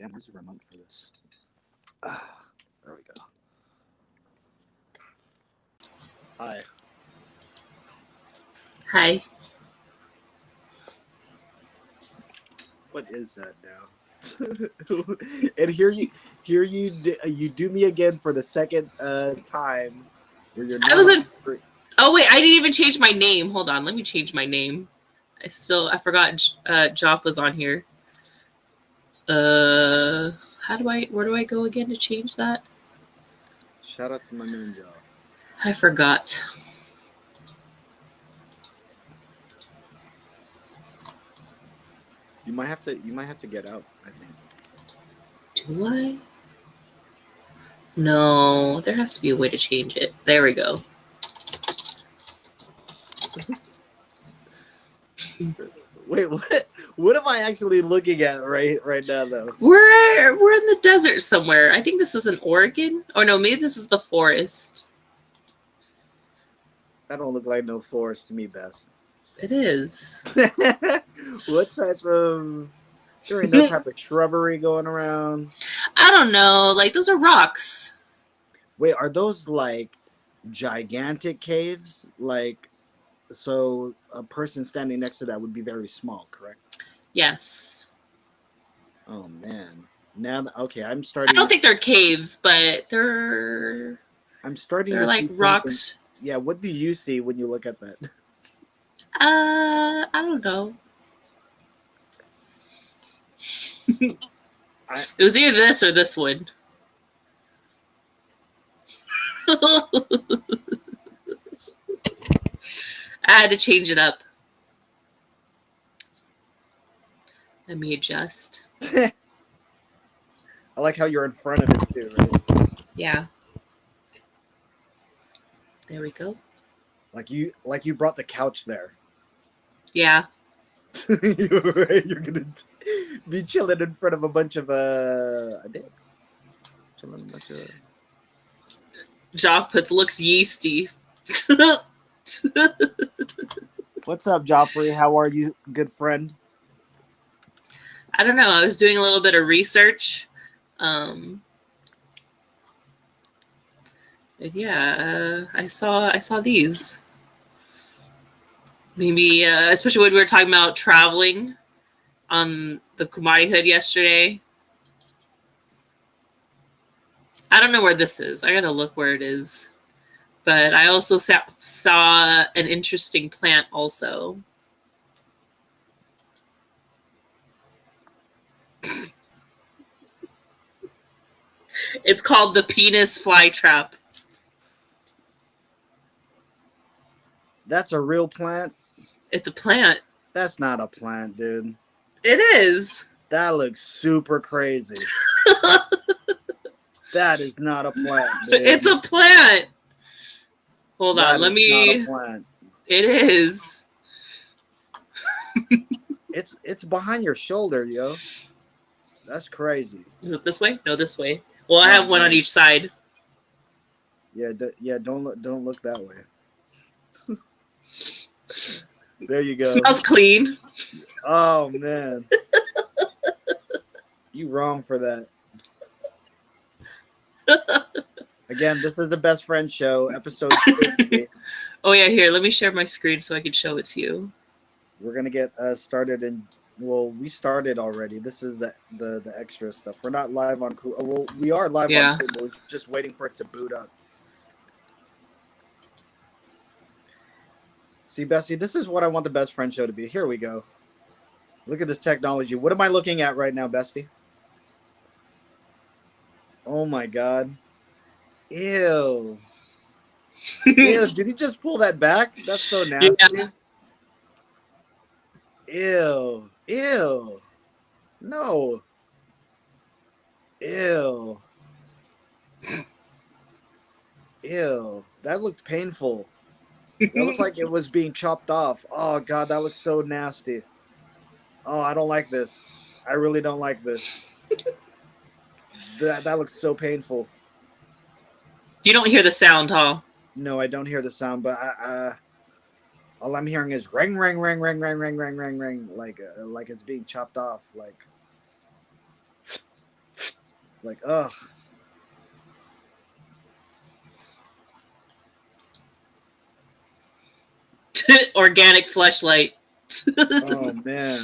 Damn, where's the remote for this? There we go. Hi. Hi. What is that now? And you do me again for the second time where you're I not wasn't. on. Oh wait, I didn't even change my name. Hold on, let me change my name. I forgot. Joff was on here. Where do I go again to change that? Shout out to my man Joff. I forgot. You might have to get out, I think. Do I? No, there has to be a way to change it. There we go. Wait, what? What am I actually looking at right now, though? We're in the desert somewhere. I think this is in Oregon. Or no, maybe this is the forest. That don't look like no forest to me, Best. It is. What type of? There ain't no type of shrubbery going around. I don't know. Like those are rocks. Wait, are those like gigantic caves? Like, so a person standing next to that would be very small, correct? Yes. Oh man. Now, okay, I'm I starting. don't think they're caves, but they're to like see rocks. something. Yeah, what do you see when you look at that? I don't know. It was either this or this one. I had to change it up. Let me adjust. I like how you're in front of it too, right? Yeah. There we go. Like you brought the couch there. Yeah. You're gonna be chilling in front of a bunch of dicks. Chilling a bunch of. Joff puts looks yeasty. What's up, Joffrey? How are you, good friend? I don't know. I was doing a little bit of research. And yeah, I saw these. Maybe, especially when we were talking about traveling on the Kumari Hood yesterday. I don't know where this is. I gotta look where it is. But I also saw an interesting plant also. It's called the penis flytrap. That's a real plant? It's a plant. That's not a plant, dude. It is. That looks super crazy. That is not a plant, dude. It's a plant. Hold on, let me. Not a plant. It is. It's behind your shoulder, yo. That's crazy. Is it this way? No, this way. Well, I have one on each side. Yeah, don't look that way. There you go. Smells clean. Oh man. You wrong for that. Again, this is the Best Friend Show, episode 50. Oh yeah, here, let me share my screen so I can show it to you. We're gonna get started in. Well, we started already. This is the extra stuff. We're not live on Cool. Well, we are live on Cool. We're just waiting for it to boot up. See, Bessie, this is what I want the Best Friend Show to be. Here we go. Look at this technology. What am I looking at right now, Bestie? Oh my God. Ew. Ew, did he just pull that back? That's so nasty. Yeah. Ew. Ew. No. Ew. Ew. That looked painful. That looked like it was being chopped off. Oh God, that looks so nasty. Oh, I don't like this. I really don't like this. That looks so painful. You don't hear the sound, huh? No, I don't hear the sound, but all I'm hearing is ring, ring, ring, ring, ring, ring, ring, ring, ring, like it's being chopped off. Like Like, ugh. Organic fleshlight. Oh man.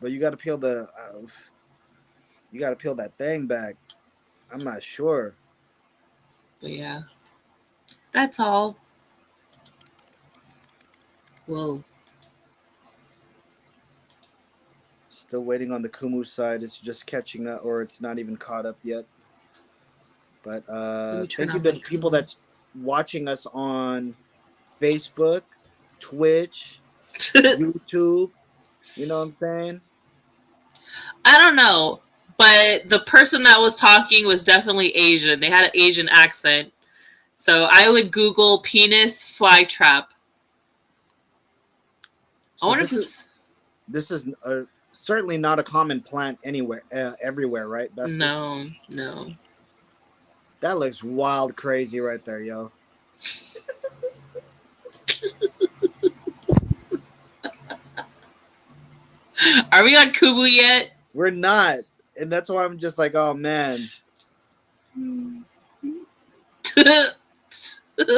But you got to peel the. You got to peel that thing back. I'm not sure. But yeah, that's all. Whoa. Still waiting on the Kumu side. It's just catching up, or it's not even caught up yet. But Let me turn thank you on to my the people Kumu. that's watching us on Facebook, Twitch, YouTube. You know what I'm saying? I don't know, but the person that was talking was definitely Asian. They had an Asian accent. So I would Google penis fly trap. I So wonder if it's this is certainly not a common plant anywhere, everywhere, right, Bestie? no, no. That looks wild, crazy right there, yo. Are we on Kumu yet? We're not, and that's why I'm just like, oh man.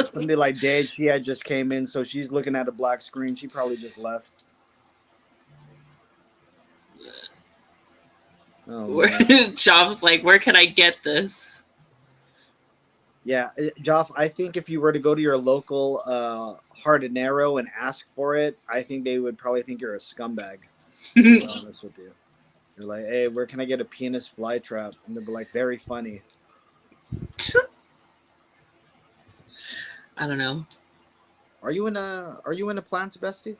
Somebody like Dade, she had just came in, so she's looking at a black screen. She probably just left. Oh man. Job's like, where can I get this? Yeah, Joff, I think if you were to go to your local Hard and Narrow and ask for it, I think they would probably think you're a scumbag. To be honest with you. You're like, hey, where can I get a penis fly trap? And they'll be like, very funny. I don't know. Are you in a plants, Bestie?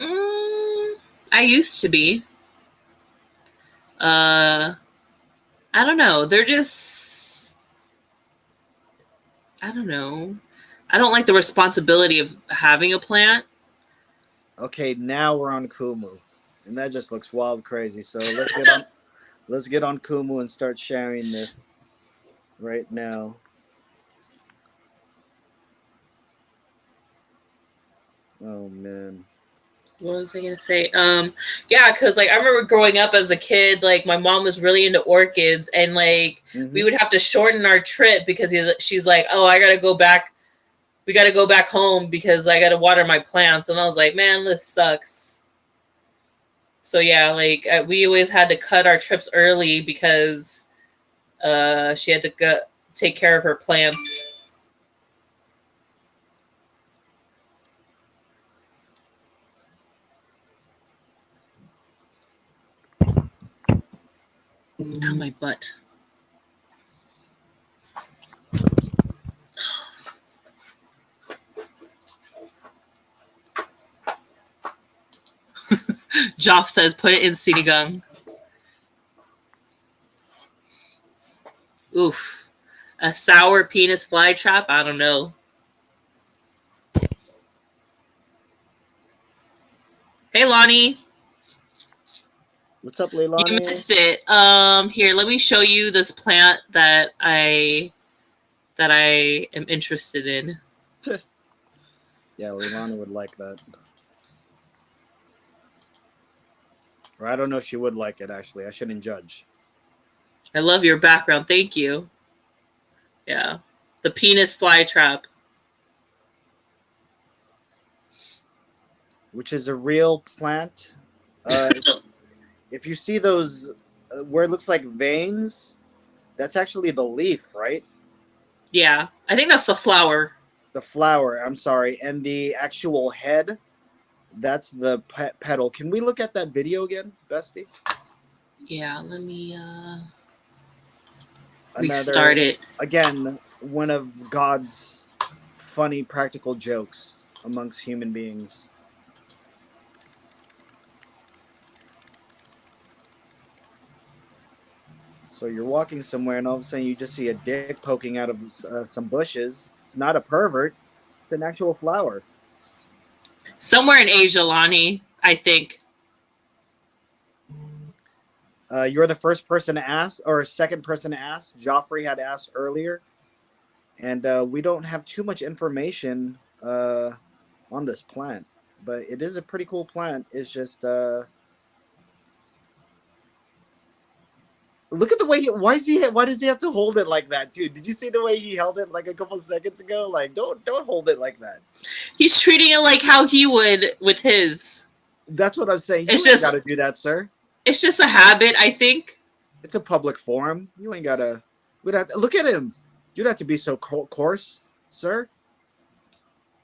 I used to be. I don't know. They're just. I don't know. I don't like the responsibility of having a plant. Okay, now we're on Kumu. And that just looks wild crazy. So let's get on Kumu and start sharing this right now. Oh man. What was I gonna say? Yeah, because like I remember growing up as a kid, like my mom was really into orchids, and like we would have to shorten our trip because she's like, "Oh, I gotta go back. We gotta go back home because I gotta water my plants." And I was like, "Man, this sucks." So yeah, like we always had to cut our trips early because she had to go take care of her plants. Oh, my butt. Joff says, put it in sinigang. Oof. A sour penis fly trap? I don't know. Hey, Lonnie. What's up, You Leilani? missed it. Here, let me show you this plant that I am interested in. Yeah, Leilani would like that. Or I don't know if she would like it, actually. I shouldn't judge. I love your background. Thank you. Yeah. The penis fly trap. Which is a real plant. If you see those where it looks like veins, that's actually the leaf, right? Yeah. I think that's the flower. The flower, I'm sorry. And the actual head, that's the petal. Can we look at that video again, Bestie? Yeah, let me restart it. Again, one of God's funny practical jokes amongst human beings. So you're walking somewhere, and all of a sudden you just see a dick poking out of some bushes. It's not a pervert; it's an actual flower. Somewhere in Asia, Lonnie, I think. You're the first person to ask, or second person to ask. Joffrey had asked earlier, and we don't have too much information on this plant, but it is a pretty cool plant. It's just Look at the way why does he have to hold it like that, too? Did you see the way he held it like a couple seconds ago? Like, don't hold it like that. He's treating it like how he would with his. That's what I'm saying. It's You ain't just gotta do that, sir. it's just a habit, I think. It's a public forum. You ain't gotta. Look at him. You'd have to be so coarse, sir.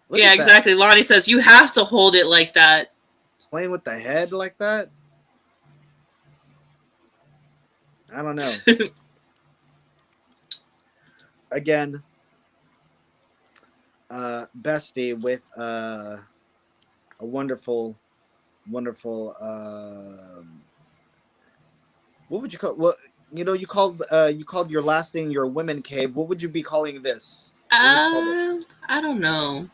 Look Yeah, at that. exactly. Lonnie says you have to hold it like that. Playing with the head like that. I don't know. Again, Bestie with a wonderful, wonderful. What would you call? Well, you called your last thing your women cave. What would you be calling this? I don't know.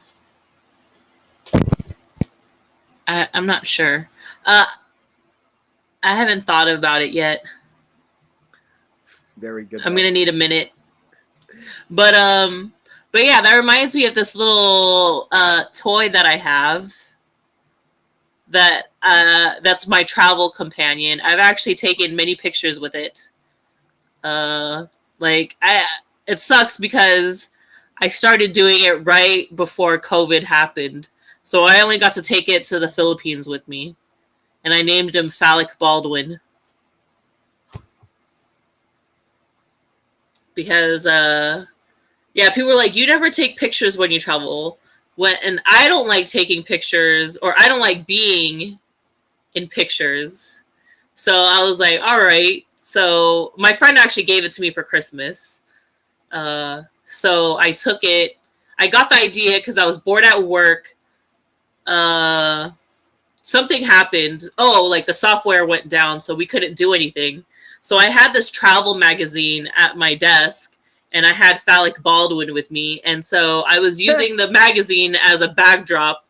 I'm not sure. I haven't thought about it yet. Very good. I'm gonna need a minute. But yeah, that reminds me of this little toy that I have. That's my travel companion. I've actually taken many pictures with it. It sucks because I started doing it right before COVID happened. So I only got to take it to the Philippines with me. And I named him Phallic Baldwin. Because, people were like, you never take pictures when you travel. And I don't like taking pictures, or I don't like being in pictures. So I was like, all right. So my friend actually gave it to me for Christmas. So I took it. I got the idea because I was bored at work. Something happened. Like the software went down, so we couldn't do anything. So I had this travel magazine at my desk, and I had Phallic Baldwin with me. And so I was using the magazine as a backdrop.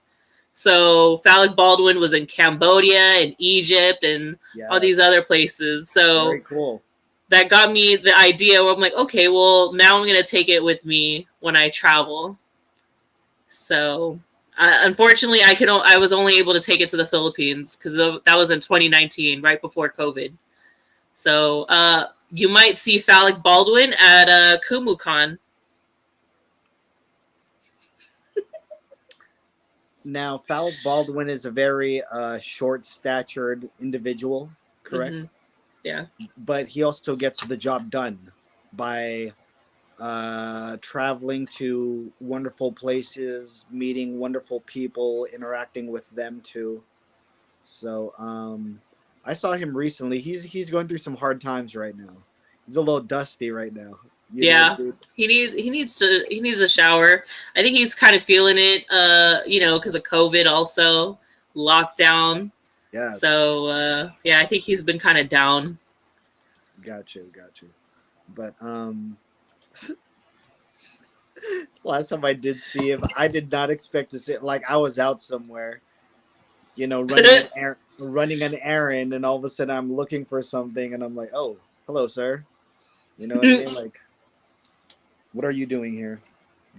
So Phallic Baldwin was in Cambodia and Egypt and all these other places. So very cool. That got me the idea where I'm like, okay, well, now I'm going to take it with me when I travel. So unfortunately, I was only able to take it to the Philippines because that was in 2019, right before COVID. So you might see Phallic Baldwin at KumuCon. Now, Phallic Baldwin is a very short-statured individual, correct? Mm-hmm. Yeah. But he also gets the job done by traveling to wonderful places, meeting wonderful people, interacting with them too. So I saw him recently. He's going through some hard times right now. He's a little dusty right now. He needs a shower. I think he's kind of feeling it, because of COVID, also lockdown. Yeah. So I think he's been kind of down. Got you. But last time I did see him, I did not expect to see it. Like I was out somewhere, running an errand, and all of a sudden I'm looking for something, and I'm like, "Oh, hello, sir." You know what I mean? Like, what are you doing here?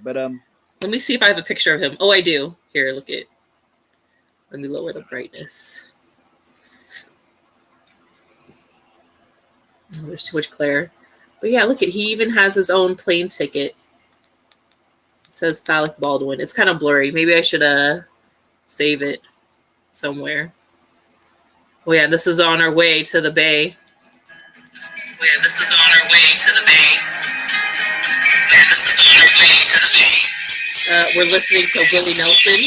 But let me see if I have a picture of him. Oh, I do. Here, look it. Let me lower the brightness. Oh, there's too much glare. But yeah, look at, he even has his own plane ticket. It says Phallic Baldwin. It's kind of blurry. Maybe I should save it somewhere. Oh yeah, this is on our way to the bay. We're listening to Willie Nelson.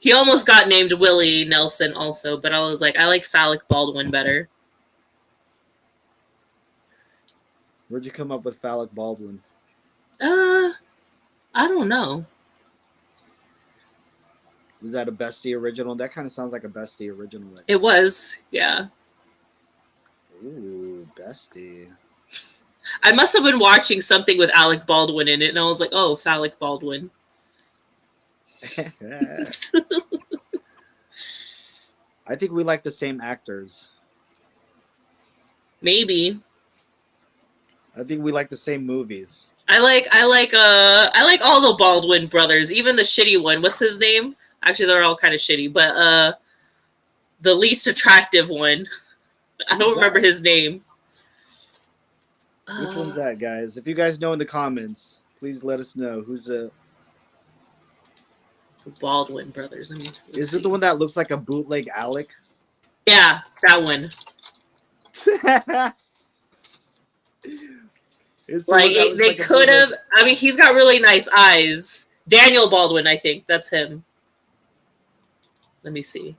He almost got named Willie Nelson also, but I was like, I like Phallic Baldwin better. Where'd you come up with Phallic Baldwin? I don't know. Was that a Bestie original? That kind of sounds like a Bestie original. It was, yeah. Ooh, Bestie. I must have been watching something with Alec Baldwin in it, and I was like, oh, Phallic Baldwin. I think we like the same actors. Maybe. I think we like the same movies. I like all the Baldwin brothers, even the shitty one. What's his name? Actually, they're all kind of shitty, but the least attractive one, I don't remember his name. Which one's that, guys? If you guys know in the comments, please let us know who's a. The Baldwin brothers. I mean, is it the one that looks like a bootleg Alec? Yeah, that one. Like they could have. I mean, he's got really nice eyes. Daniel Baldwin, I think that's him. Let me see.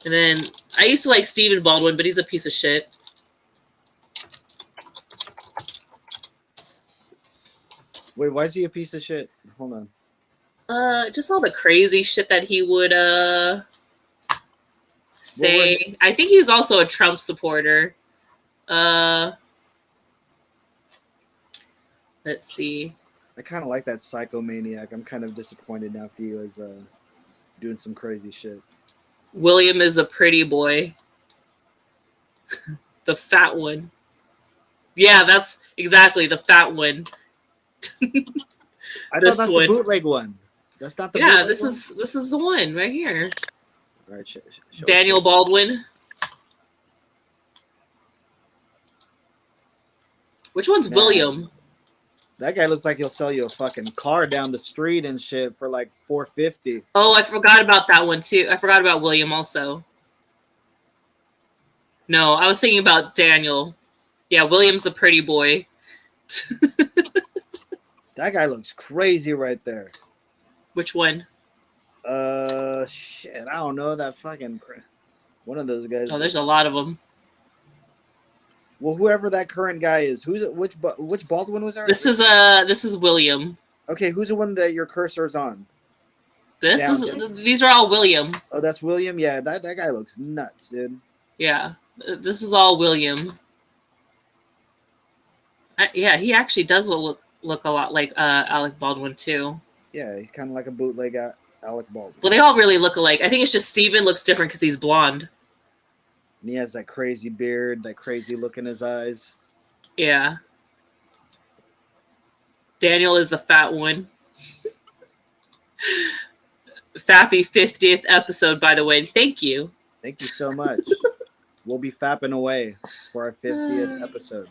And then I used to like Stephen Baldwin, but he's a piece of shit. Wait, why is he a piece of shit? Hold on. Just all the crazy shit that he would say. I think he was also a Trump supporter. Let's see. I kind of like that psychomaniac. I'm kind of disappointed now for you as doing some crazy shit. William is a pretty boy. The fat one. Yeah, that's exactly the fat one. I thought that's the bootleg one. That's not the bootleg this one? This is the one right here. All right, Daniel Baldwin. Which one's William? That guy looks like he'll sell you a fucking car down the street and shit for like $450. Oh, I forgot about that one too. I forgot about William also. No, I was thinking about Daniel. Yeah, William's the pretty boy. That guy looks crazy right there. Which one? Shit, I don't know. That fucking one of those guys. Oh, there's a lot of them. Well, whoever that current guy is, which Baldwin was there? This is William. Okay, who's the one that your cursor is on? These are all William. Oh, that's William. Yeah, that guy looks nuts, dude. Yeah, this is all William. Yeah, he actually does look a lot like Alec Baldwin too. Yeah, he's kind of like a bootleg Alec Baldwin. Well, they all really look alike. I think it's just Steven looks different because he's blonde. And he has that crazy beard, that crazy look in his eyes. Yeah. Daniel is the fat one. Fappy 50th episode, by the way. Thank you. Thank you so much. We'll be fapping away for our 50th episode.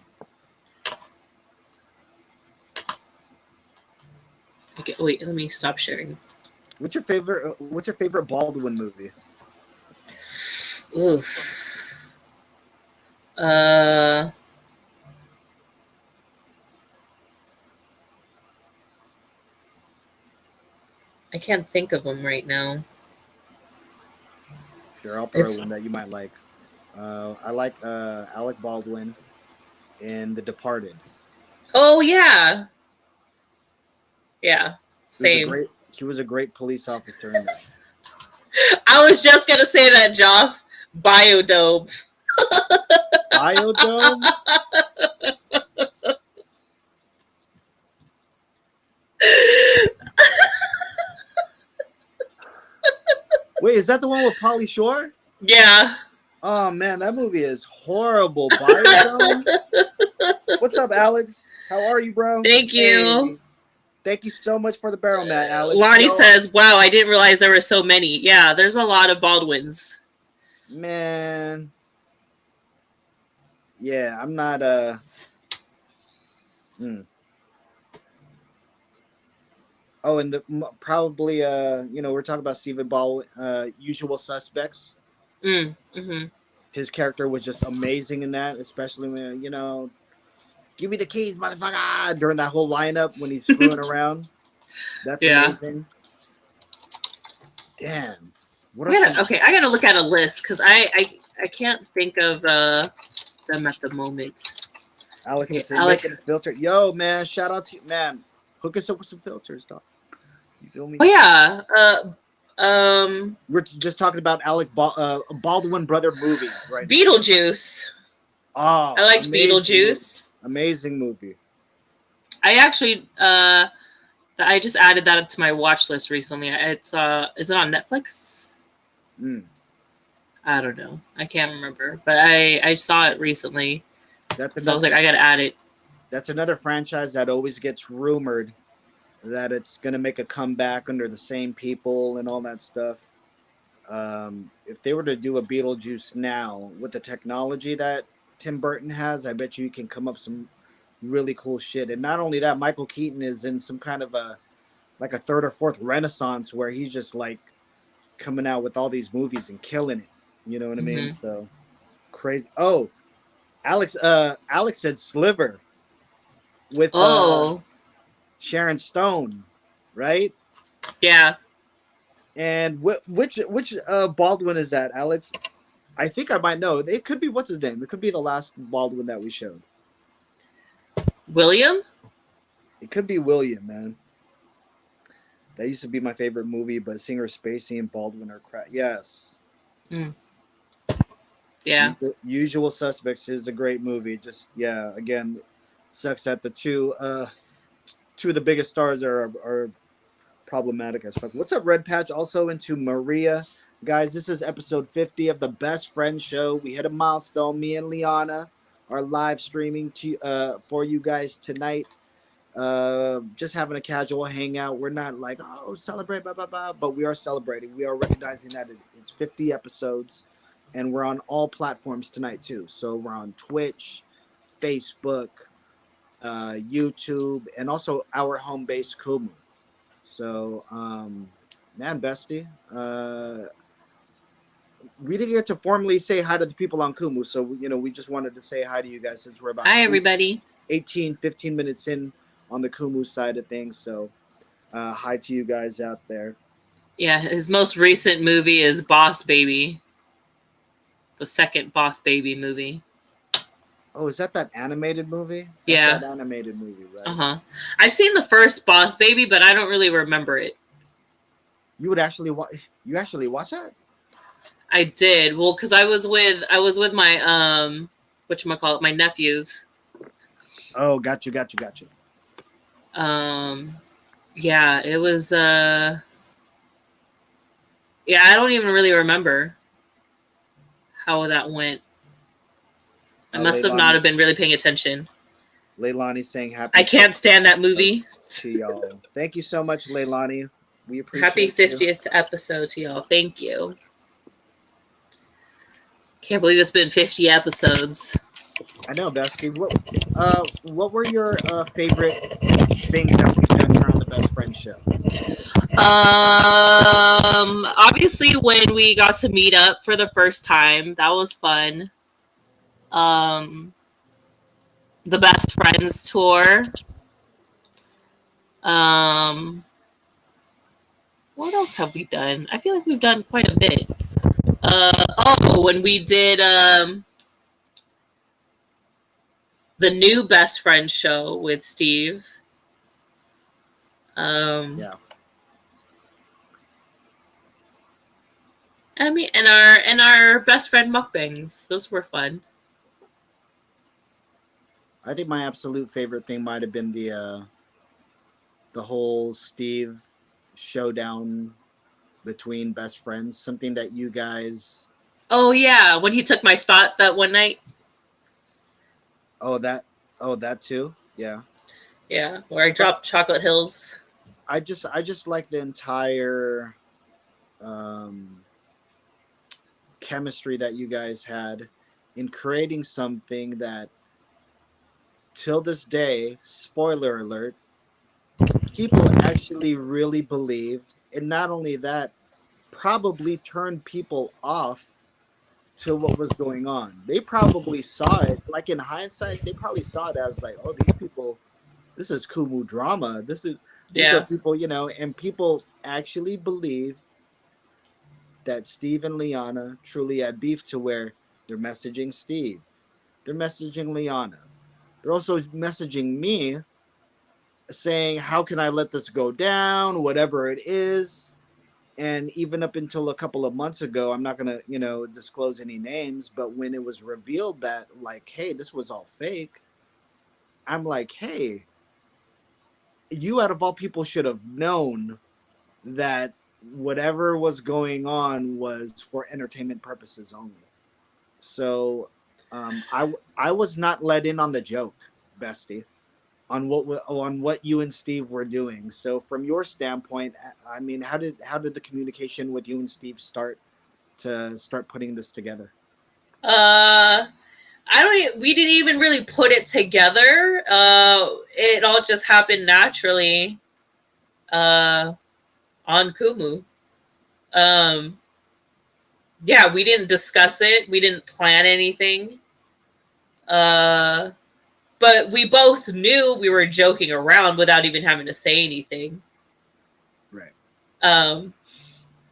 Okay, wait, let me stop sharing. What's your favorite Baldwin movie? Oof. I can't think of them right now. Sure, I'll throw one that you might like. I like Alec Baldwin in The Departed. Oh yeah. Yeah. Same. He was a great police officer in that. I was just gonna say that, Joff. Biodome. Biodome? Wait, is that the one with Pauly Shore? Yeah. Oh man, that movie is horrible. Biodome? What's up, Alex? How are you, bro? Thank you. Hey. Thank you so much for the barrel mat, Alex. Lonnie says, wow, I didn't realize there were so many. Yeah, there's a lot of Baldwins. Man. Yeah, I'm not Oh, and probably we're talking about Stephen Baldwin, Usual Suspects. Mm-hmm. His character was just amazing in that, especially when give me the keys, motherfucker, during that whole lineup when he's screwing around. That's amazing. Damn. I gotta look at a list because I can't think of them at the moment. Alex is making a filter. Yo, man, shout out to you, man. Hook us up with some filters, dog. You feel me? Oh yeah. We're just talking about Alec Baldwin brother movies, right? Beetlejuice. Oh, I liked Beetlejuice. Amazing movie. I actually I just added that up to my watch list recently. It's is it on Netflix? I don't know. I can't remember, but I saw it recently. So I was like, I gotta add it. That's another franchise that always gets rumored that it's gonna make a comeback under the same people and all that stuff. If they were to do a Beetlejuice now with the technology that Tim Burton has, I bet you can come up some really cool shit. And not only that, Michael Keaton is in some kind of a like a third or fourth renaissance where he's just like coming out with all these movies and killing it. You know what I mean? Hmm. So crazy. Oh, Alex said Sliver with Oh, Sharon Stone, right? yeah. And which Baldwin is that, Alex? I think I might know. It could be what's his name. It could be the last Baldwin that we showed. William? It could be William, man. That used to be my favorite movie, but Singer Spacey and Baldwin are crap. Yes. Mm. Yeah. Usual Suspects is a great movie. Just yeah, again, sucks that the two of the biggest stars are problematic as fuck. What's up, Red Patch? Also into Maria. Guys, this is episode 50 of the Best Friend Show. We hit a milestone. Me and Liana are live streaming to for you guys tonight. Just having a casual hangout. We're not like, oh, celebrate, blah, blah, blah, but we are celebrating. We are recognizing that it's 50 episodes, and we're on all platforms tonight, too. So we're on Twitch, Facebook, YouTube, and also our home base, Kumu. So, man, Bestie, we didn't get to formally say hi to the people on Kumu, so, we just wanted to say hi to you guys since we're about Hi, everybody. 18, 15 minutes in on the Kumu side of things. So, hi to you guys out there. Yeah, his most recent movie is Boss Baby, the second Boss Baby movie. Oh, is that animated movie? That's Yeah. that animated movie, right? Uh-huh. I've seen the first Boss Baby, but I don't really remember it. You would actually watch? You actually watch that? I did. Well, because I was with my whatchamacallit, my nephews. Oh, got you. Yeah, it was yeah, I don't even really remember how that went. I must have not have been really paying attention. Leilani's saying happy. I can't stand that movie. To y'all. Thank you so much, Leilani. We appreciate Happy 50th episode to y'all. Thank you. Can't believe it's been 50 episodes. I know, Bestie. What were your favorite things that we've done here on the Best Friend Show? Obviously when we got to meet up for the first time, that was fun. The Best Friends tour. What else have we done? I feel like we've done quite a bit. When we did the new Best Friend show with Steve. Yeah. I mean, and our best friend mukbangs. Those were fun. I think my absolute favorite thing might have been the whole Steve showdown between best friends. Something that you guys. Oh yeah, when he took my spot that one night. Oh that too. Yeah. Yeah, where I dropped Chocolate Hills. I just like the entire chemistry that you guys had in creating something that till this day, spoiler alert, people actually really believed, and not only that, probably turned people off to what was going on. They probably saw it, like in hindsight, they probably saw it as like, oh, these people, this is Kumu drama. These are people, and people actually believe that Steve and Liana truly had beef to where they're messaging Steve. They're messaging Liana. They're also messaging me saying, how can I let this go down? Whatever it is. And even up until a couple of months ago, I'm not going to, disclose any names, but when it was revealed that, like, hey, this was all fake, I'm like, hey, you out of all people should have known that whatever was going on was for entertainment purposes only. So I was not let in on the joke, Bestie. on what you and Steve were doing. So from your standpoint, I mean, how did the communication with you and Steve start putting this together? Uh, I don't. We didn't even really put it together. It all just happened naturally. Uh, on Kumu. Um, yeah, we didn't discuss it. We didn't plan anything. Uh, but we both knew we were joking around without even having to say anything. Right. Um,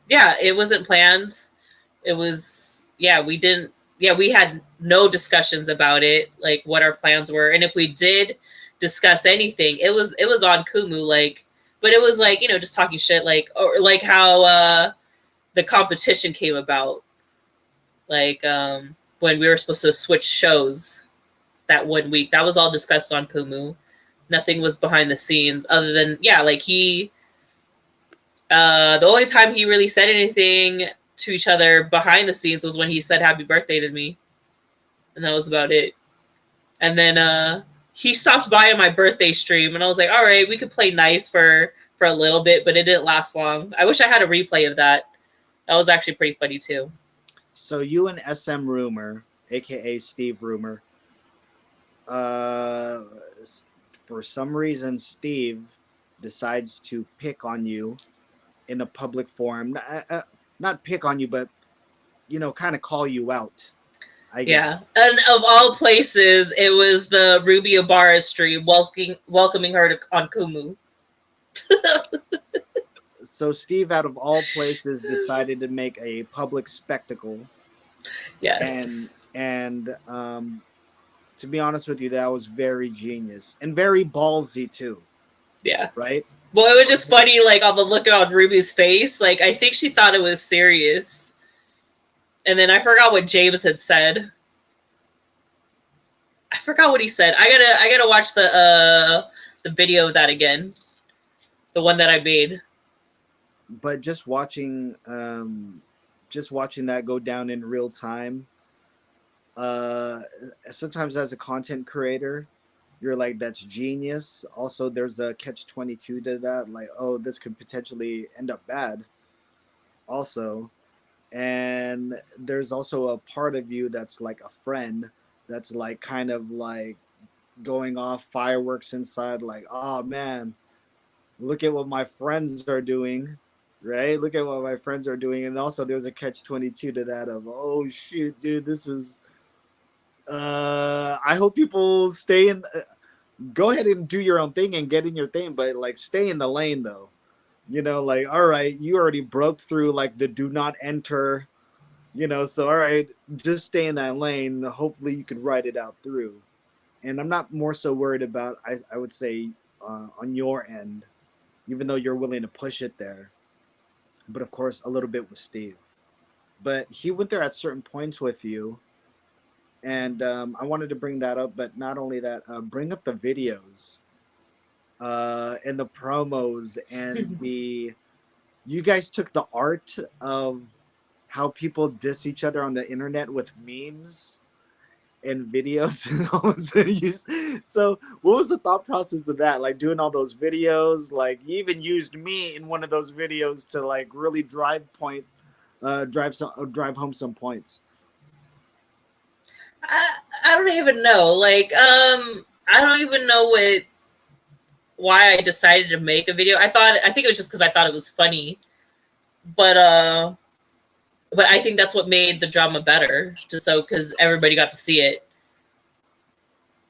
yeah, it wasn't planned. It was, yeah, we didn't, yeah, we had no discussions about it, like what our plans were. And if we did discuss anything, it was on Kumu, like, but it was like, just talking shit, like, or like how the competition came about, like when we were supposed to switch shows that 1 week. That was all discussed on Kumu. Nothing was behind the scenes other than, yeah, like the only time he really said anything to each other behind the scenes was when he said happy birthday to me. And that was about it. And then he stopped by on my birthday stream and I was like, all right, we could play nice for a little bit, but it didn't last long. I wish I had a replay of that. That was actually pretty funny too. So you and SM Rumor, aka Steve Rumor, uh, for some reason, Steve decides to pick on you in a public forum. Not pick on you, but kind of call you out, I Yeah. guess. And of all places, it was the Ruby Ibarra stream welcoming her on Kumu. So Steve, out of all places, decided to make a public spectacle, and Yes. to be honest with you, that was very genius and very ballsy too, Yeah. right? Well, it was just funny, like on the look on Ruby's face. Like I think she thought it was serious. And then I forgot what James had said. I forgot what he said. I gotta watch the video of that again. The one that I made. But just watching that go down in real time, uh sometimes as a content creator, you're like, that's genius. Also, there's a catch 22 to that, like, oh, this could potentially end up bad also. And there's also a part of you that's like a friend, that's like kind of like going off fireworks inside, like, oh man, look at what my friends are doing, right? Look at what my friends are doing. And also there's a catch 22 to that of, oh shoot, dude, this is I hope people stay in, go ahead and do your own thing and get in your thing, but like stay in the lane though. Like, all right, you already broke through like the do not enter, so all right, just stay in that lane. Hopefully you can ride it out through. And I'm not more so worried about, I would say, on your end, even though you're willing to push it there. But of course, a little bit with Steve. But he went there at certain points with you. And I wanted to bring that up, but not only that, bring up the videos and the promos and you guys took the art of how people diss each other on the internet with memes and videos and all. So what was the thought process of that, like doing all those videos? Like, you even used me in one of those videos to like really drive home some points. I don't even know. Like I don't even know why I decided to make a video. I think it was just because I thought it was funny. But I think that's what made the drama better, just so because everybody got to see it.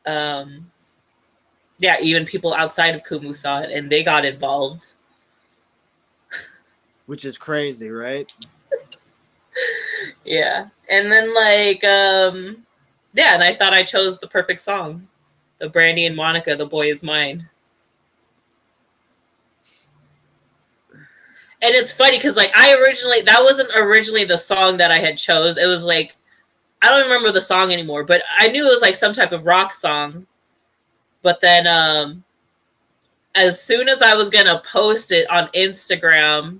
Um, yeah, even people outside of Kumu saw it and they got involved. Which is crazy, right? Yeah, and then like yeah, and I thought I chose the perfect song, the Brandy and Monica, "The Boy Is Mine." And it's funny because like that wasn't originally the song that I had chose. It was like, I don't remember the song anymore, but I knew it was like some type of rock song. But then as soon as I was gonna post it on Instagram,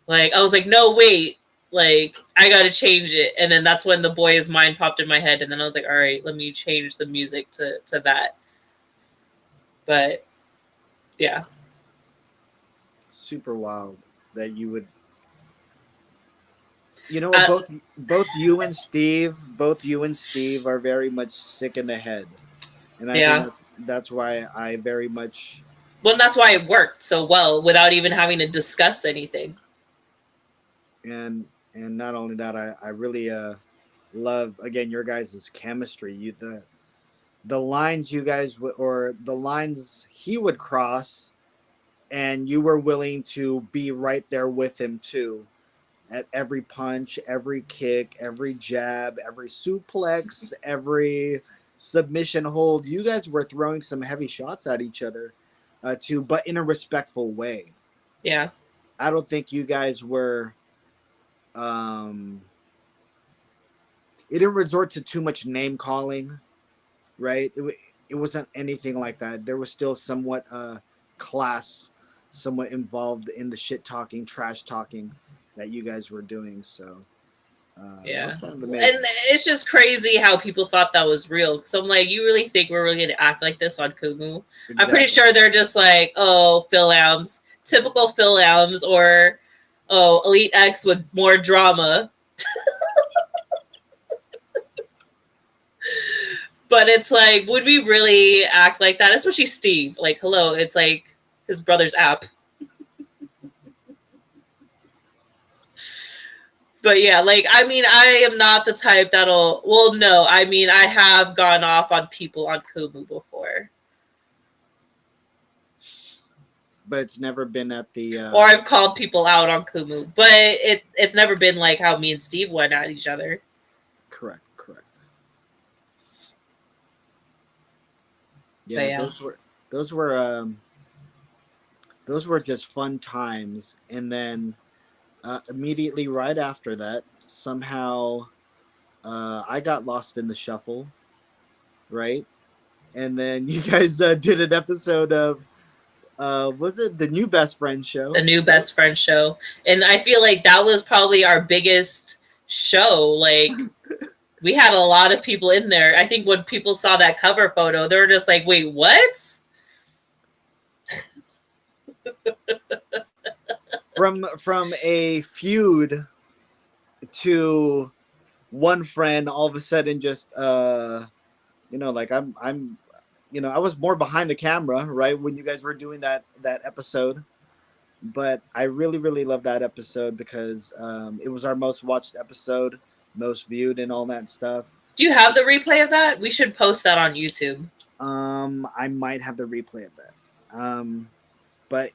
like I was like, no, wait, like I gotta change it. And then that's when "The Boy Is Mine" popped in my head, and then I was like, all right, let me change the music to that. But yeah. Super wild that you would. You know what? Both you and Steve are very much sick in the head, and I think Yeah. that's why I very much. Well, that's why it worked so well without even having to discuss anything. And not only that, I really love again your guys' chemistry. The lines you guys or the lines he would cross, and you were willing to be right there with him too at every punch, every kick, every jab, every suplex, every submission hold. You guys were throwing some heavy shots at each other, too, but in a respectful way. Yeah. I don't think you guys were. Um, it didn't resort to too much name calling, right? It wasn't anything like that. There was still somewhat class, somewhat involved in the shit talking, trash talking that you guys were doing. So that Yeah. was kind of And amazing. it's just crazy how people thought that was real. So I'm like, you really think we're really going to act like this on Kumu? Exactly. I'm pretty sure they're just like, oh, Phil Ams, typical Phil Ams, or oh, Elite X with more drama. But it's like, would we really act like that? Especially Steve. Like, hello, it's like his brother's app. But yeah, like, I mean, I am not the type that'll, well, no, I mean, I have gone off on people on Kumu before. But it's never been at the. Or I've called people out on Kumu. But it's never been like how me and Steve went at each other. Correct. Yeah, yeah. those were just fun times, and then immediately right after that, somehow I got lost in the shuffle, right? And then you guys did an episode of was it the new Best Friend show? The new Best Friend show. And I feel like that was probably our biggest show. Like, we had a lot of people in there. I think when people saw that cover photo, they were just like, wait, what? From a feud to one friend all of a sudden just like I'm I was more behind the camera, right, when you guys were doing that episode, but I really love that episode because it was our most watched episode, most viewed and all that stuff. Do you have the replay of that? We should post that on YouTube. I might have the replay of that. But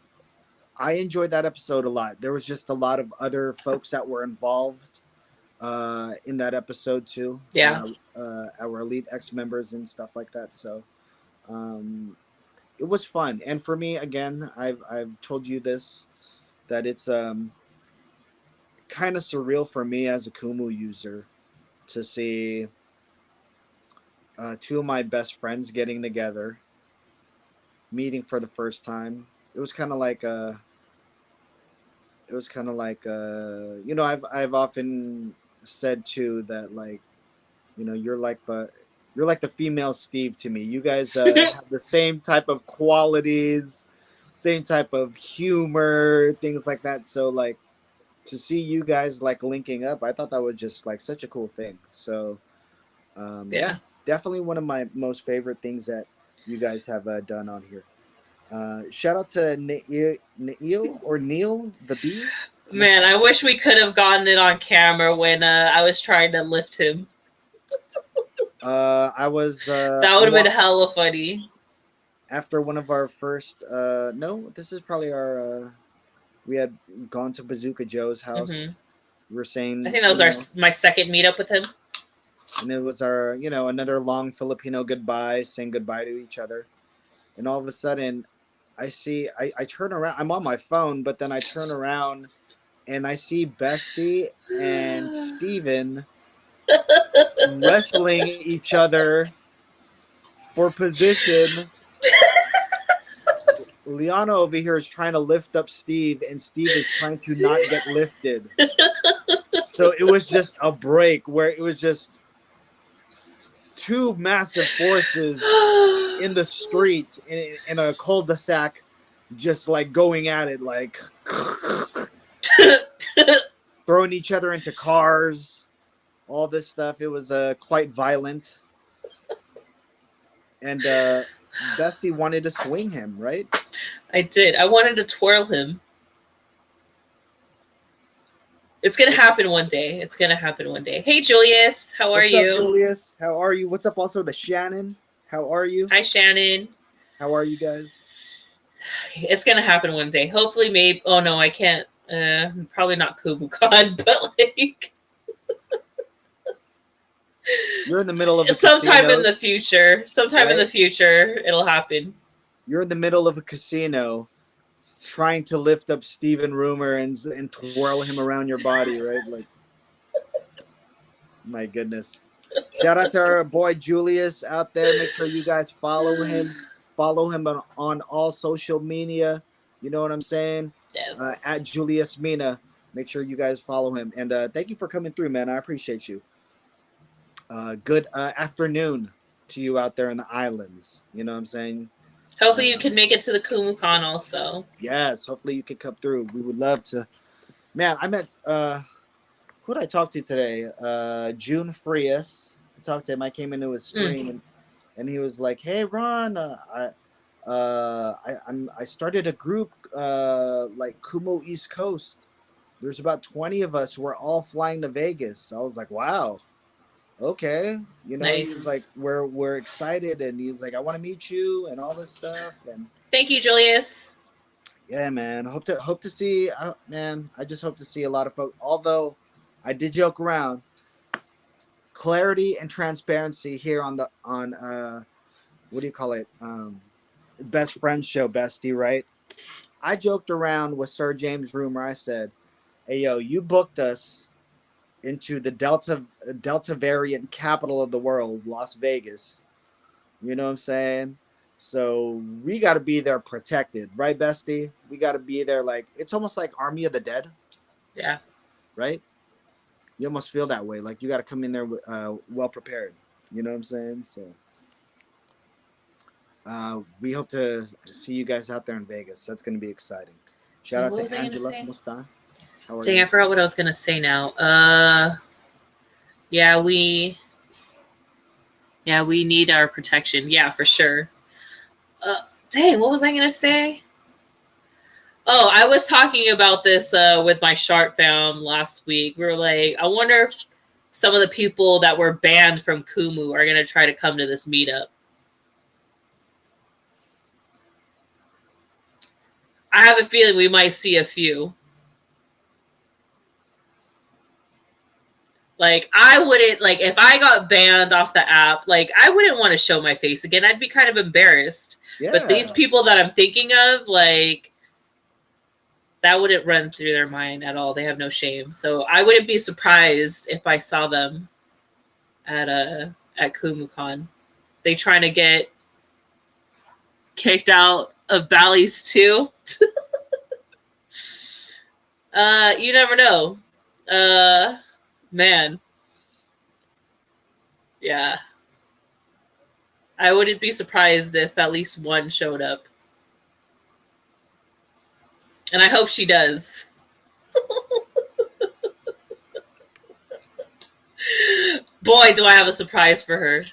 I enjoyed that episode a lot. There was just a lot of other folks that were involved in that episode too. Yeah. Our Elite X members and stuff like that. So it was fun. And for me, again, I've told you this, that it's kind of surreal for me as a Kumu user to see two of my best friends getting together, meeting for the first time. It was kind of like I've often said too that, like, you're like the female Steve to me. You guys have the same type of qualities, same type of humor, things like that. So like to see you guys like linking up, I thought that was just like such a cool thing. So yeah, definitely one of my most favorite things that you guys have done on here. Shout out to Neil the Bee. Man, I wish we could have gotten it on camera when I was trying to lift him. I was. That would have been hella funny. After one of our first, no, this is probably our. We had gone to Bazooka Joe's house. Mm-hmm. We were saying. I think that was my second meetup with him. And it was our, another long Filipino goodbye, saying goodbye to each other, and all of a sudden, I turn around. I'm on my phone, but then I turn around, and I see Bestie and Steven wrestling each other for position. Liana over here is trying to lift up Steve, and Steve is trying to not get lifted. So it was just a break where it was just two massive forces in the street in a cul-de-sac, just like going at it, like throwing each other into cars, all this stuff. It was quite violent, and Bessie wanted to swing him, right? I did. I wanted to twirl him. It's gonna happen one day. It's gonna happen one day. Hey, Julius, how are What's up, you? Julius? How are you? What's up also to Shannon? How are you? Hi, Shannon. How are you guys? It's gonna happen one day. Hopefully, maybe. Oh no, I can't. Probably not Kubukan, but like You're in the middle of a sometime casino. in the future. Sometime in the future, it'll happen. You're in the middle of a casino, trying to lift up Steven Rumor and twirl him around your body, right? Like, my goodness. Shout out to our boy Julius out there. Make sure you guys follow him. Follow him on all social media. You know what I'm saying? Yes. At Julius Mina. Make sure you guys follow him. And thank you for coming through, man. I appreciate you. Good afternoon to you out there in the islands. You know what I'm saying? Hopefully you can make it to the Kumukan also. Yes, hopefully you can come through. We would love to. Man, I met who did I talk to today? June Frias. I talked to him. I came into his stream and he was like, "Hey, Ron, I started a group like Kumo East Coast. There's about 20 of us. We're all flying to Vegas." I was like, "Wow, okay." You know, Nice. he's like, "We're excited," and he's like, "I want to meet you," and all this stuff. And thank you, Julius. yeah, man. Hope to see. Man, I just hope to see a lot of folks. Although I did joke around. Clarity and transparency here on what do you call it? Best Friends Show, Bestie, right? I joked around with Sir James Rumor. I said, "Hey, yo, you booked us into the Delta variant capital of the world, Las Vegas. You know what I'm saying? So we got to be there protected, right, Bestie? We got to be there like it's almost like Army of the Dead. Yeah. Right? You almost feel that way. Like you got to come in there well prepared. You know what I'm saying? So we hope to see you guys out there in Vegas. That's going to be exciting. Shout out to Angela Musta. Dang, I forgot what I was going to say now. Yeah, we need our protection. Yeah, for sure. Dang, what was I going to say? Oh, I was talking about this with my shark fam last week. We were like, I wonder if some of the people that were banned from Kumu are going to try to come to this meetup. I have a feeling we might see a few. Like, I wouldn't, like, if I got banned off the app, like, I wouldn't want to show my face again. I'd be kind of embarrassed. Yeah. But these people that I'm thinking of, like, that wouldn't run through their mind at all. They have no shame. So I wouldn't be surprised if I saw them at KumuCon. They trying to get kicked out of Bally's too. You never know. Man. Yeah. I wouldn't be surprised if at least one showed up. And I hope she does. Boy, do I have a surprise for her.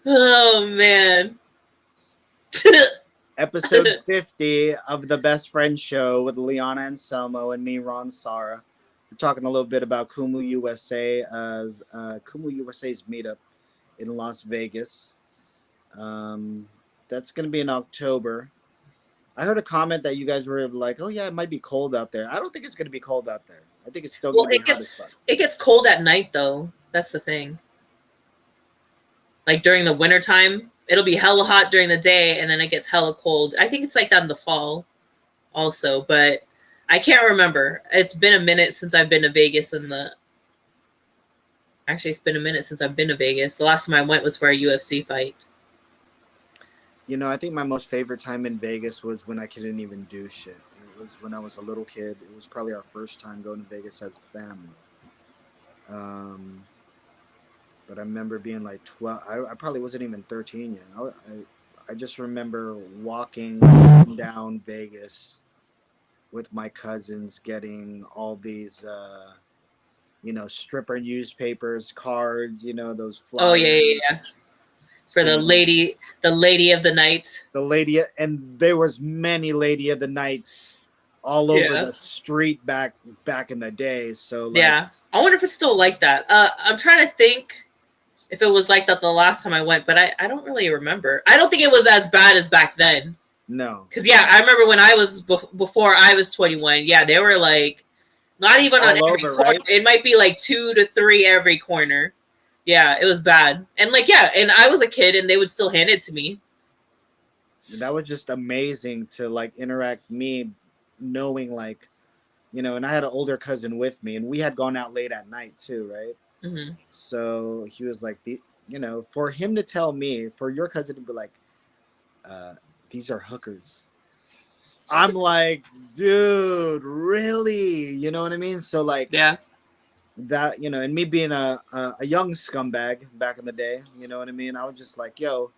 Oh, man. Episode 50 of the Best Friend Show with Liana Anselmo and me, Ron Sara. We're talking a little bit about Kumu USA as Kumu USA's meetup in Las Vegas. That's going to be in October. I heard a comment that you guys were like, "Oh yeah, it might be cold out there." I don't think it's going to be cold out there. I think it's still going to be hot as fuck. It gets cold at night though. That's the thing. Like during the wintertime, it'll be hella hot during the day and then it gets hella cold. I think it's like that in the fall also, but I can't remember. It's been a minute since I've been to Vegas Actually, it's been a minute since I've been to Vegas. The last time I went was for a UFC fight. You know, I think my most favorite time in Vegas was when I couldn't even do shit. It was when I was a little kid. It was probably our first time going to Vegas as a family. Um, but I remember being like 12. I probably wasn't even 13 yet. I just remember walking up and down Vegas with my cousins, getting all these, stripper newspapers, cards, those Oh yeah, flyers, yeah, yeah. For seeing the lady of the night. the lady, and there was many lady of the nights all over Yeah. the street back in the day. So like, Yeah. I wonder if it's still like that. I'm trying to think if it was like that the last time I went, but I don't really remember. I don't think it was as bad as back then. no, Because, yeah, I remember when I was, before I was 21, yeah, they were like, not even on all every over, corner. right? It might be like 2 to 3 every corner. Yeah, it was bad. And, like, yeah, and I was a kid and they would still hand it to me. That was just amazing to like interact me knowing like, and I had an older cousin with me and we had gone out late at night too, right? Mm-hmm. So he was like, for him to tell me, for your cousin to be like, uh, these are hookers. I'm like, dude, really? You know what I mean? So like Yeah. that, and me being a young scumbag back in the day, you know what I mean? I was just like, yo,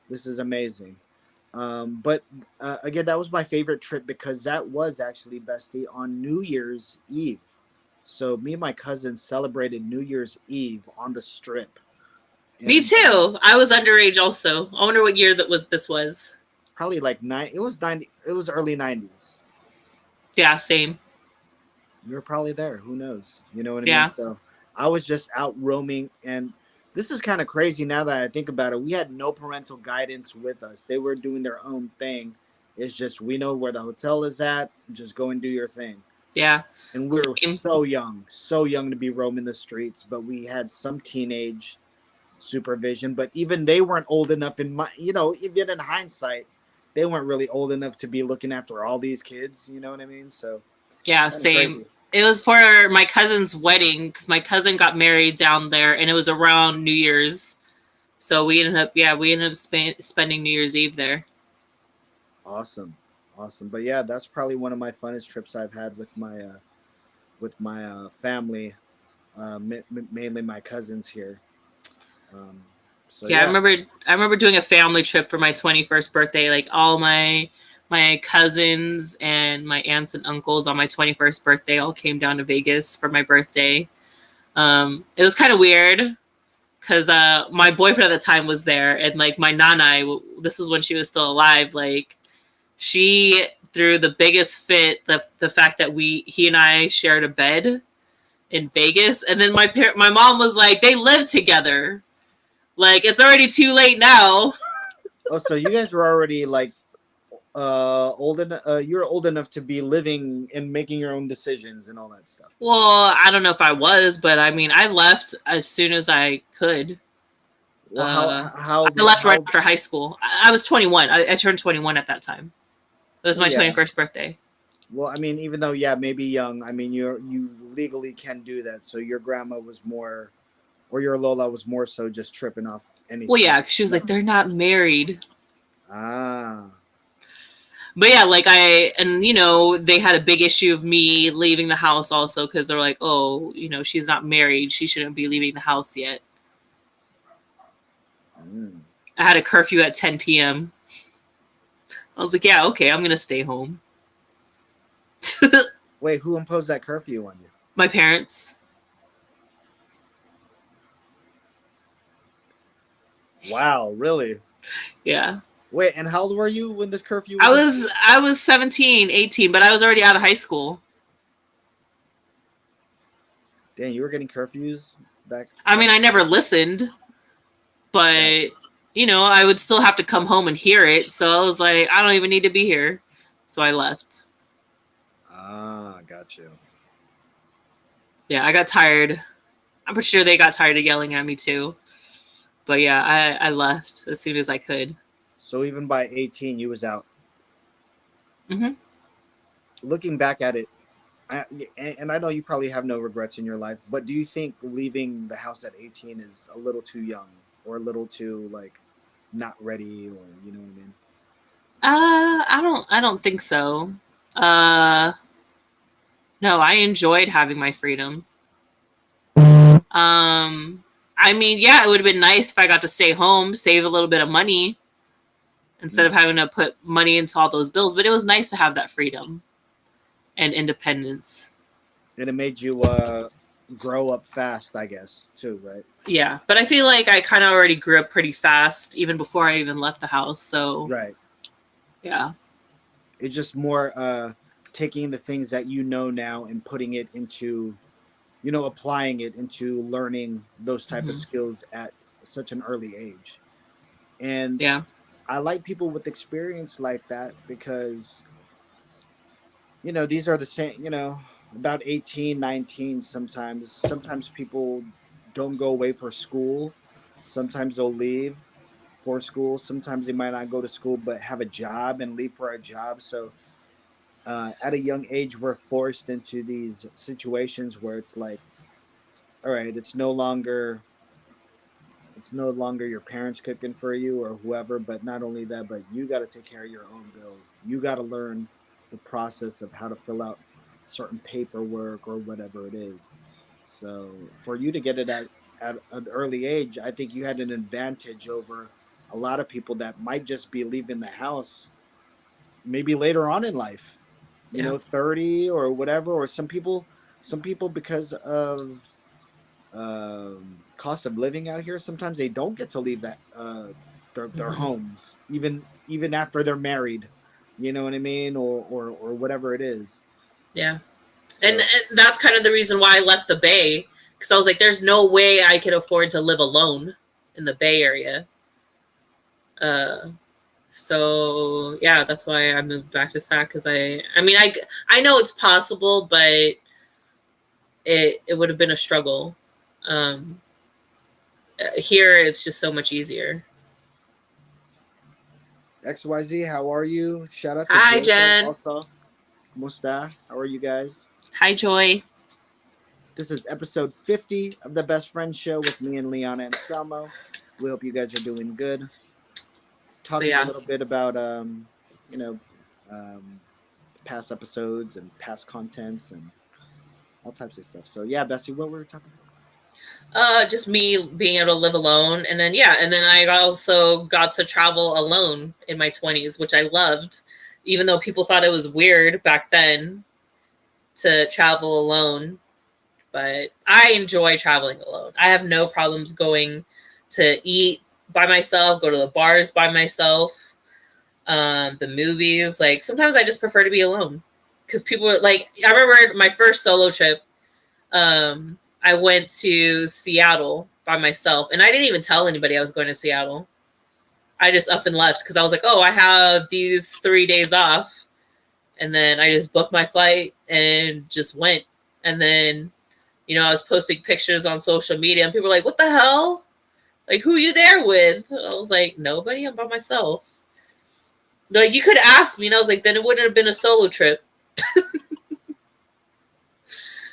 this is amazing. But again, that was my favorite trip because that was actually, Bestie, on New Year's Eve. So me and my cousin celebrated New Year's Eve on the strip. Me And too. I was underage also. I wonder what year this was. probably like it was 90, it was early 90s. Yeah, same. We were probably there. Who knows? You know what I mean? Yeah. So I was just out roaming. And this is kind of crazy now that I think about it. We had no parental guidance with us, they were doing their own thing. It's just, we know where the hotel is at, just go and do your thing. Yeah. And we were Same. so young to be roaming the streets, but we had some teenage supervision. But even they weren't old enough, even in hindsight, they weren't really old enough to be looking after all these kids. You know what I mean? So Yeah, kind of same. crazy. It was for my cousin's wedding because my cousin got married down there, and it was around New Year's. So we ended up spending New Year's Eve there. Awesome, awesome. But yeah, that's probably one of my funnest trips I've had with my family, mainly my cousins here. Um, so Yeah, yeah, I remember doing a family trip for my 21st birthday. Like all my cousins and my aunts and uncles on my 21st birthday all came down to Vegas for my birthday. It was kind of weird because my boyfriend at the time was there, and like my nana, this is when she was still alive. Like she threw the biggest fit, the fact that he and I shared a bed in Vegas, and then my mom was like, they live together. Like it's already too late now. oh, so you guys were already like old enough. You're old enough to be living and making your own decisions and all that stuff. Well, I don't know if I was, but I mean, I left as soon as I could. Well, I left right after high school. I was 21. I turned 21 at that time. It was well, my yeah. 21st birthday. Well, I mean, even though, yeah, maybe young, I mean, you legally can do that. So your grandma was more, or your Lola was more so just tripping off anything. Well, yeah, she was like, they're not married. Ah. But yeah, like they had a big issue of me leaving the house also because they're like, oh, she's not married. She shouldn't be leaving the house yet. Mm. I had a curfew at 10 p.m. I was like, yeah, okay, I'm going to stay home. Wait, who imposed that curfew on you? My parents. Wow, really? Yeah. Wait, and how old were you when this curfew was? I was 17, 18, but I was already out of high school. Dang, you were getting curfews back? I mean, I never listened, but I would still have to come home and hear it. So I was like, I don't even need to be here. So I left. Ah, got you. Yeah, I got tired. I'm pretty sure they got tired of yelling at me too. But yeah, I left as soon as I could. So even by 18, you was out. Mm-hmm. Looking back at it, and I know you probably have no regrets in your life, but do you think leaving the house at 18 is a little too young or a little too like not ready, or you know what I mean? I don't think so. No, I enjoyed having my freedom. I mean, yeah, it would have been nice if I got to stay home, save a little bit of money instead of having to put money into all those bills. But it was nice to have that freedom and independence. And it made you grow up fast, I guess, too, right? Yeah, but I feel like I kind of already grew up pretty fast, even before I even left the house. So, Right. yeah. It's just more taking the things that you know now and putting it into, applying it into learning those type of Mm-hmm. skills at such an early age. And Yeah. I like people with experience like that because, these are the same, about 18, 19 sometimes. Sometimes people don't go away for school. Sometimes they'll leave for school. Sometimes they might not go to school but have a job and leave for a job. So at a young age, we're forced into these situations where it's like, all right, it's no longer your parents cooking for you or whoever, but not only that, but you got to take care of your own bills. You got to learn the process of how to fill out certain paperwork or whatever it is. So for you to get it at an early age, I think you had an advantage over a lot of people that might just be leaving the house maybe later on in life, Yeah. 30 or whatever, or some people because of cost of living out here, sometimes they don't get to leave that their Mm-hmm. homes even after they're married. You know what I mean, or whatever it is. Yeah. And So that's kind of the reason why I left the Bay, because I was like, there's no way I could afford to live alone in the Bay Area. Uh, so yeah, that's why I moved back to SAC, because I mean, I know it's possible, but it would have been a struggle. Um, Here, it's just so much easier. XYZ, how are you? Shout out to Hi, Joyka Jen. also. ¿Cómo está? How are you guys? Hi, Joy. This is episode 50 of the Best Friend Show with me and Liana and Salmo. We hope you guys are doing good. But Talking a yeah. little bit about you know um, past episodes and past contents and all types of stuff. So yeah, Bessie, what were we talking about? Just me being able to live alone, and then yeah, and then I also got to travel alone in my 20s, which I loved, even though people thought it was weird back then to travel alone. But I enjoy traveling alone. I have no problems going to eat by myself, go to the bars by myself, the movies. Like sometimes I just prefer to be alone because people are like, I remember my first solo trip. I went to Seattle by myself, and I didn't even tell anybody I was going to Seattle. I just up and left because I was like, oh, I have these 3 days off. And then I just booked my flight and just went. And then, I was posting pictures on social media, and people were like, what the hell? Like, who are you there with? And I was like, nobody, I'm by myself. Like, you could ask me, and I was like, then it wouldn't have been a solo trip.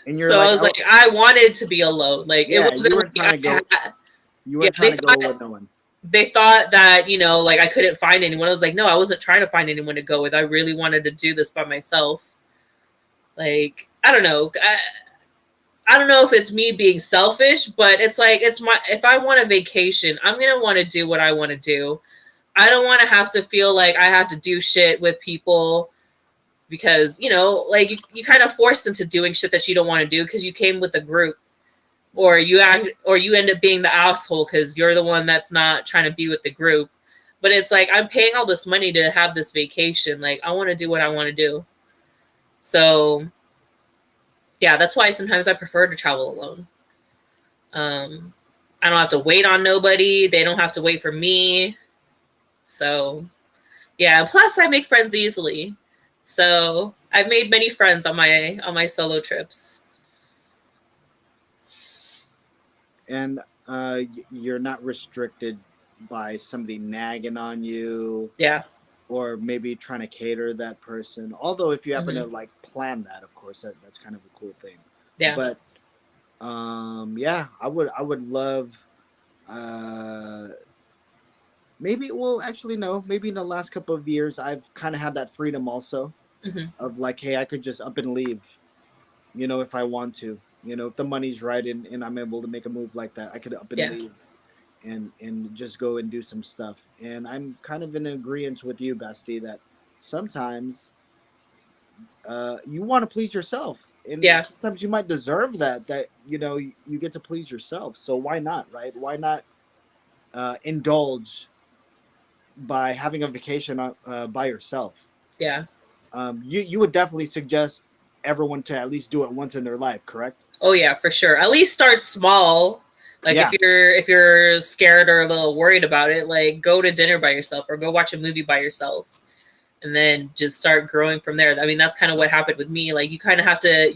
And you're So I like, was oh, like, I wanted to be alone. Like, it yeah, wasn't like you yeah, weren't trying to go with no one. they thought that, like I couldn't find anyone. I was like, no, I wasn't trying to find anyone to go with. I really wanted to do this by myself. Like, I don't know. I don't know if it's me being selfish, but it's like, if I want a vacation, I'm going to want to do what I want to do. I don't want to have to feel like I have to do shit with people because, like you kind of forced into doing shit that you don't want to do because you came with a group, or you end up being the asshole because you're the one that's not trying to be with the group. But it's like, I'm paying all this money to have this vacation. Like, I want to do what I want to do. So yeah, that's why sometimes I prefer to travel alone. I don't have to wait on nobody. They don't have to wait for me. So yeah, plus I make friends easily. So I've made many friends on my solo trips. And you're not restricted by somebody nagging on you Yeah. or maybe trying to cater that person. Although if you happen to Mm-hmm. like plan that, of course, that's kind of a cool thing. Yeah. But yeah, I would love uh maybe, well, actually no, maybe in the last couple of years I've kind of had that freedom also Mm-hmm. of like, hey, I could just up and leave, if I want to. You know, if the money's right and I'm able to make a move like that, I could up and Yeah. leave and just go and do some stuff. And I'm kind of in agreement with you, Bestie, that sometimes you want to please yourself, and Yeah. sometimes you might deserve that you know you get to please yourself. So why not, right? Why not indulge by having a vacation by yourself? Yeah. You would definitely suggest everyone to at least do it once in their life, correct? Oh yeah, for sure. At least start small. Like Yeah, if you're scared or a little worried about it, like go to dinner by yourself or go watch a movie by yourself, and then just start growing from there. I mean, that's kind of what happened with me. Like you kind of have to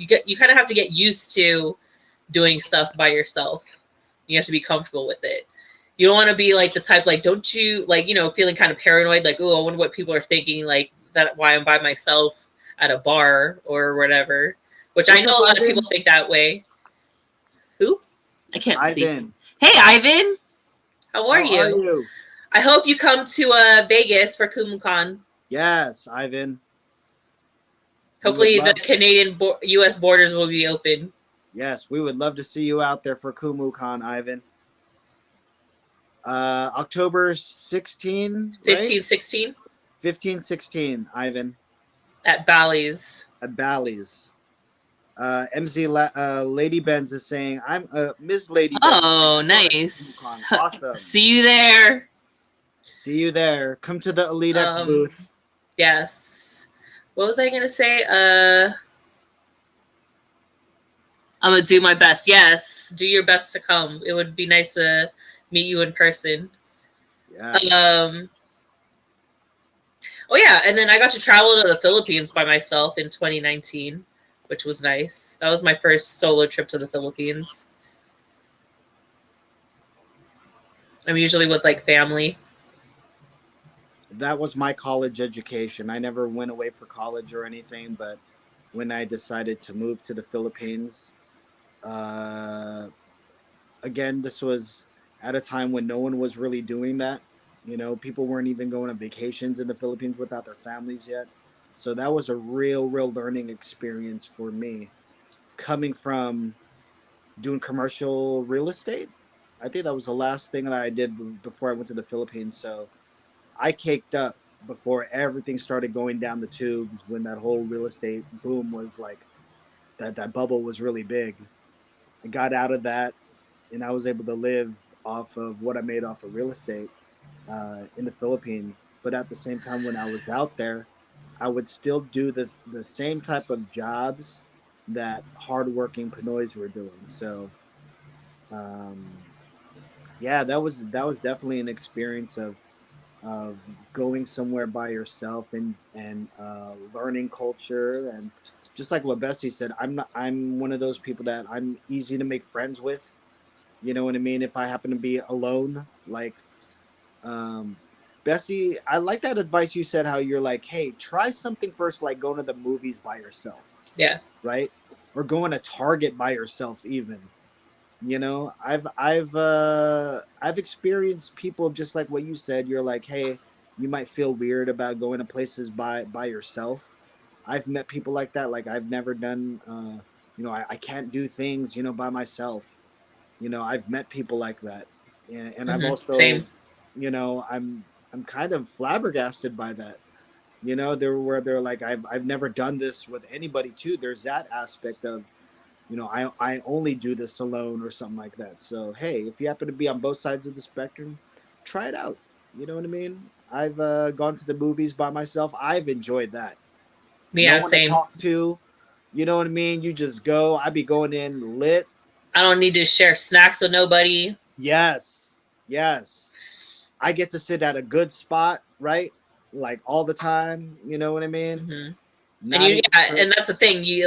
get used to doing stuff by yourself. You have to be comfortable with it. You don't want to be like the type like don't you like feeling kind of paranoid like oh I wonder what people are thinking like that why I'm by myself at a bar or whatever. Which I what's know up, a lot of people Ivan? think that way. Who? I It's can't see. Ivan. Hey Ivan, how are How are you? you? I hope you come to Vegas for KumuCon. Yes, Ivan. We would Hopefully the love. Canadian U.S. borders will be open. Yes, we would love to see you out there for KumuCon, Ivan. October 16, right? 15, 16 15, 16, Ivan, at Bally's. at Bally's. Lady Benz is saying, I'm Ms. Lady Benz is saying, Oh, I'm going to KumuCon. nice. Awesome. See you there. See you there. Come to the Elite X Um, booth. yes. What was I gonna say? I'm gonna do my best. Yes, do your best to come. It would be nice to meet you in person. Yeah. Oh yeah, and then I got to travel to the Philippines by myself in 2019, which was nice. That was my first solo trip to the Philippines. I'm usually with like family. That was my college education. I never went away for college or anything, but when I decided to move to the Philippines, uh, again, this was at a time when no one was really doing that. You know, people weren't even going on vacations in the Philippines without their families yet. So that was a real learning experience for me. Coming from doing commercial real estate, I think that was the last thing that I did before I went to the Philippines. So I caked up before everything started going down the tubes when that whole real estate boom was like that bubble was really big. I got out of that and I was able to live off of what I made off of real estate in the Philippines. But at the same time, when I was out there, I would still do the same type of jobs that hardworking Pinoys were doing. So um, yeah, that was definitely an experience of going somewhere by yourself and learning culture. And just like what Bessie said, I'm one of those people that I'm easy to make friends with. You know what I mean? If I happen to be alone, like um, Bessie, I like that advice you said. How you're like, hey, try something first, like going to the movies by yourself, Yeah. right? Or going to Target by yourself, even. You know, I've experienced people just like what you said. You're like, hey, you might feel weird about going to places by yourself. I've met people like that. Like I've never done. I can't do things. By myself. I've met people like that, and I've Same. also, I'm kind of flabbergasted by that. They're like, I've never done this with anybody too. There's that aspect of I only do this alone or something like that. So hey, if you happen to be on both sides of the spectrum, try it out. You know what I mean? I've gone to the movies by myself. I've enjoyed that. No Yeah, one to same. talk to. You know what I mean? You just go. I be going in lit. I don't need to share snacks with nobody. Yes, yes. I get to sit at a good spot, right? Like all the time. You know what I mean? Hmm. And Not even. and that's the thing. You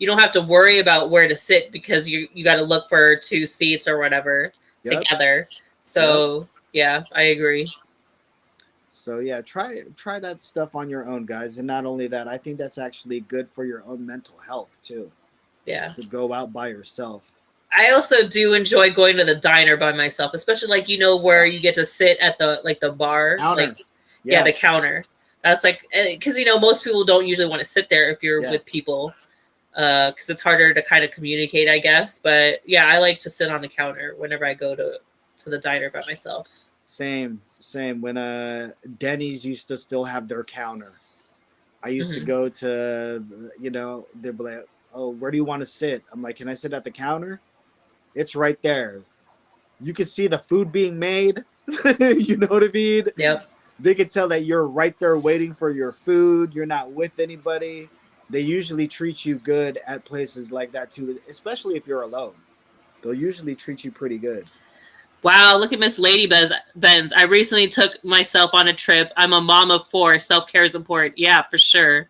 don't have to worry about where to sit because you got to look for two seats or whatever Yep. together. Yep. So yeah, I agree. So yeah, try that stuff on your own, guys. And not only that, I think that's actually good for your own mental health too. Yeah. To go out by yourself. I also do enjoy going to the diner by myself, especially where you get to sit at the bar, Counter. yeah, the Yes. counter. That's like because most people don't usually want to sit there if you're with Yes. people. because it's harder to kind of communicate, I guess. But yeah, I like to sit on the counter whenever I go to the diner by myself. Same. When Denny's used to still have their counter, I used to Hmm. go to, they'd be like, "Oh, where do you want to sit?" I'm like, "Can I sit at the counter?" It's right there. You can see the food being made. You know what I mean? Yep. They can tell that you're right there waiting for your food. You're not with anybody. They usually treat you good at places like that too, especially if you're alone. They'll usually treat you pretty good. Wow, look at Miss Lady Benz. I recently took myself on a trip. I'm a mom of four. Self care is important. Yeah, for sure.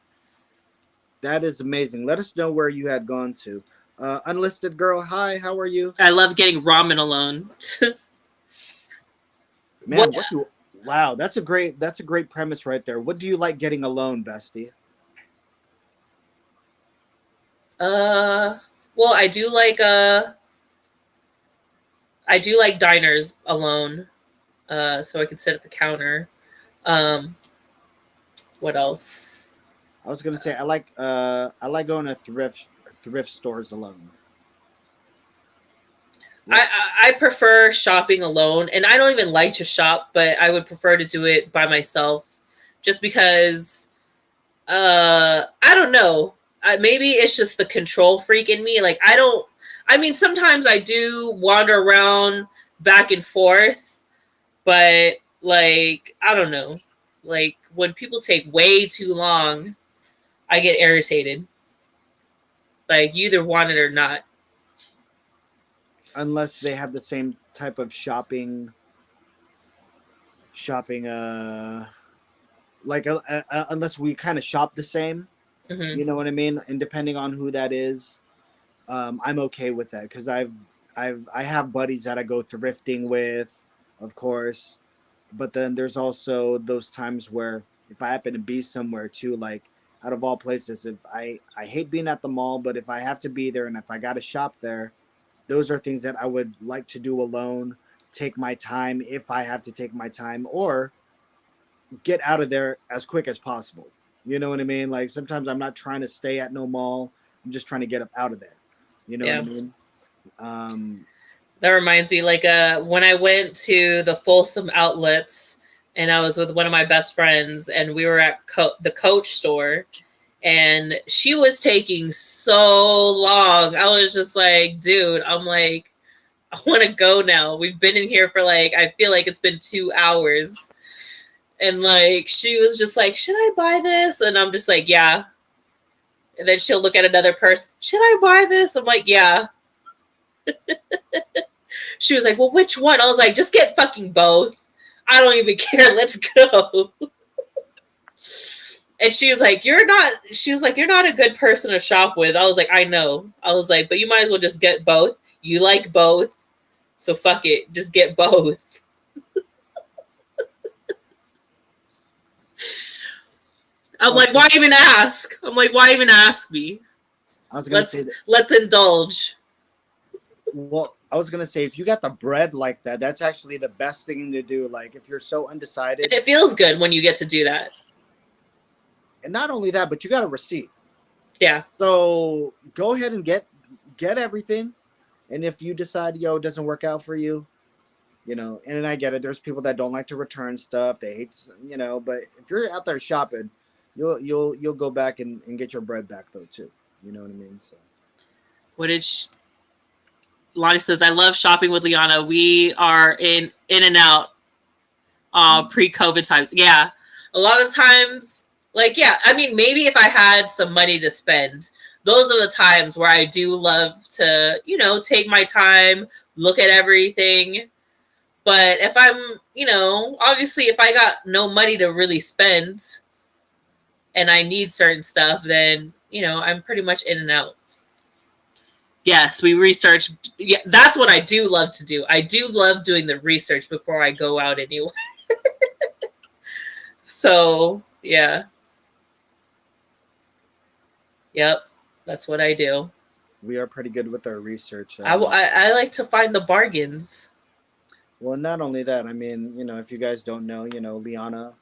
That is amazing. Let us know where you had gone to. Unlisted girl, hi, how are you? I love getting ramen alone. What? Man, what do wow, that's a great premise right there. What do you like getting alone, bestie? Uh, well, I do like diners alone. So I can sit at the counter. Um, what else? I was gonna say I like going to thrift stores alone. Like I prefer shopping alone, and I don't even like to shop, but I would prefer to do it by myself, just because I don't know. Maybe it's just the control freak in me. Like I don't. I mean, sometimes I do wander around back and forth, but like I don't know. Like when people take way too long, I get irritated. Like you either want it or not. unless they have the same type of shopping like unless we kind of shop the same, Hmm. you know what I mean? And depending on who that is, I'm okay with that because I have buddies that I go thrifting with, of course. But then there's also those times where if I happen to be somewhere too, like out of all places, if I hate being at the mall, but if I have to be there and if I got to shop there, those are things that I would like to do alone. Take my time if I have to take my time, or get out of there as quick as possible. You know what I mean? Like sometimes I'm not trying to stay at no mall. I'm just trying to get up out of there. You know what I Yeah. mean? Um, That reminds me, like when I went to the Folsom outlets and I was with one of my best friends and we were at the Coach store and she was taking so long. I was just like, dude, I'm like, I want to go now. We've been in here for like, I feel like it's been 2 hours. And like, she was just like, should I buy this? And I'm just like, yeah. And then she'll look at another person, should I buy this? I'm like, yeah. She was like, well, which one? I was like, just get fucking both. I don't even care. Let's go. And she was like, you're not a good person to shop with. I was like, I know. I was like, but you might as well just get both. You like both. So fuck it. Just get both. I'm oh, like, why even ask? I'm like, why even ask me? I was gonna say Let's that. let's indulge. Well, I was gonna say if you got the bread like that, that's actually the best thing to do. Like if you're so And undecided, it feels good when you get to do that. and not only that, but you got a receipt. Yeah. So go ahead and get everything. And if you decide, it doesn't work out for you, and I get it. There's people that don't like to return stuff. They hate, but if you're out there shopping, you'll go back and get your bread back though too. You know what I mean? So What did she, Lonnie says, I love shopping with Liana. We are in and out pre-COVID times. Yeah, a lot of times, like yeah, I mean, maybe if I had some money to spend, those are the times where I do love to, take my time, look at everything. But if I'm, obviously, if I got no money to really spend and I need certain stuff, then I'm pretty much in and out. Yes, we research. Yeah, that's what I do love to do. I do love doing the research before I go out anyway. So yeah, yep, that's what I do. we are pretty good with our research. I like to find the bargains. Well, not only that, I mean, if you guys don't know, Liana,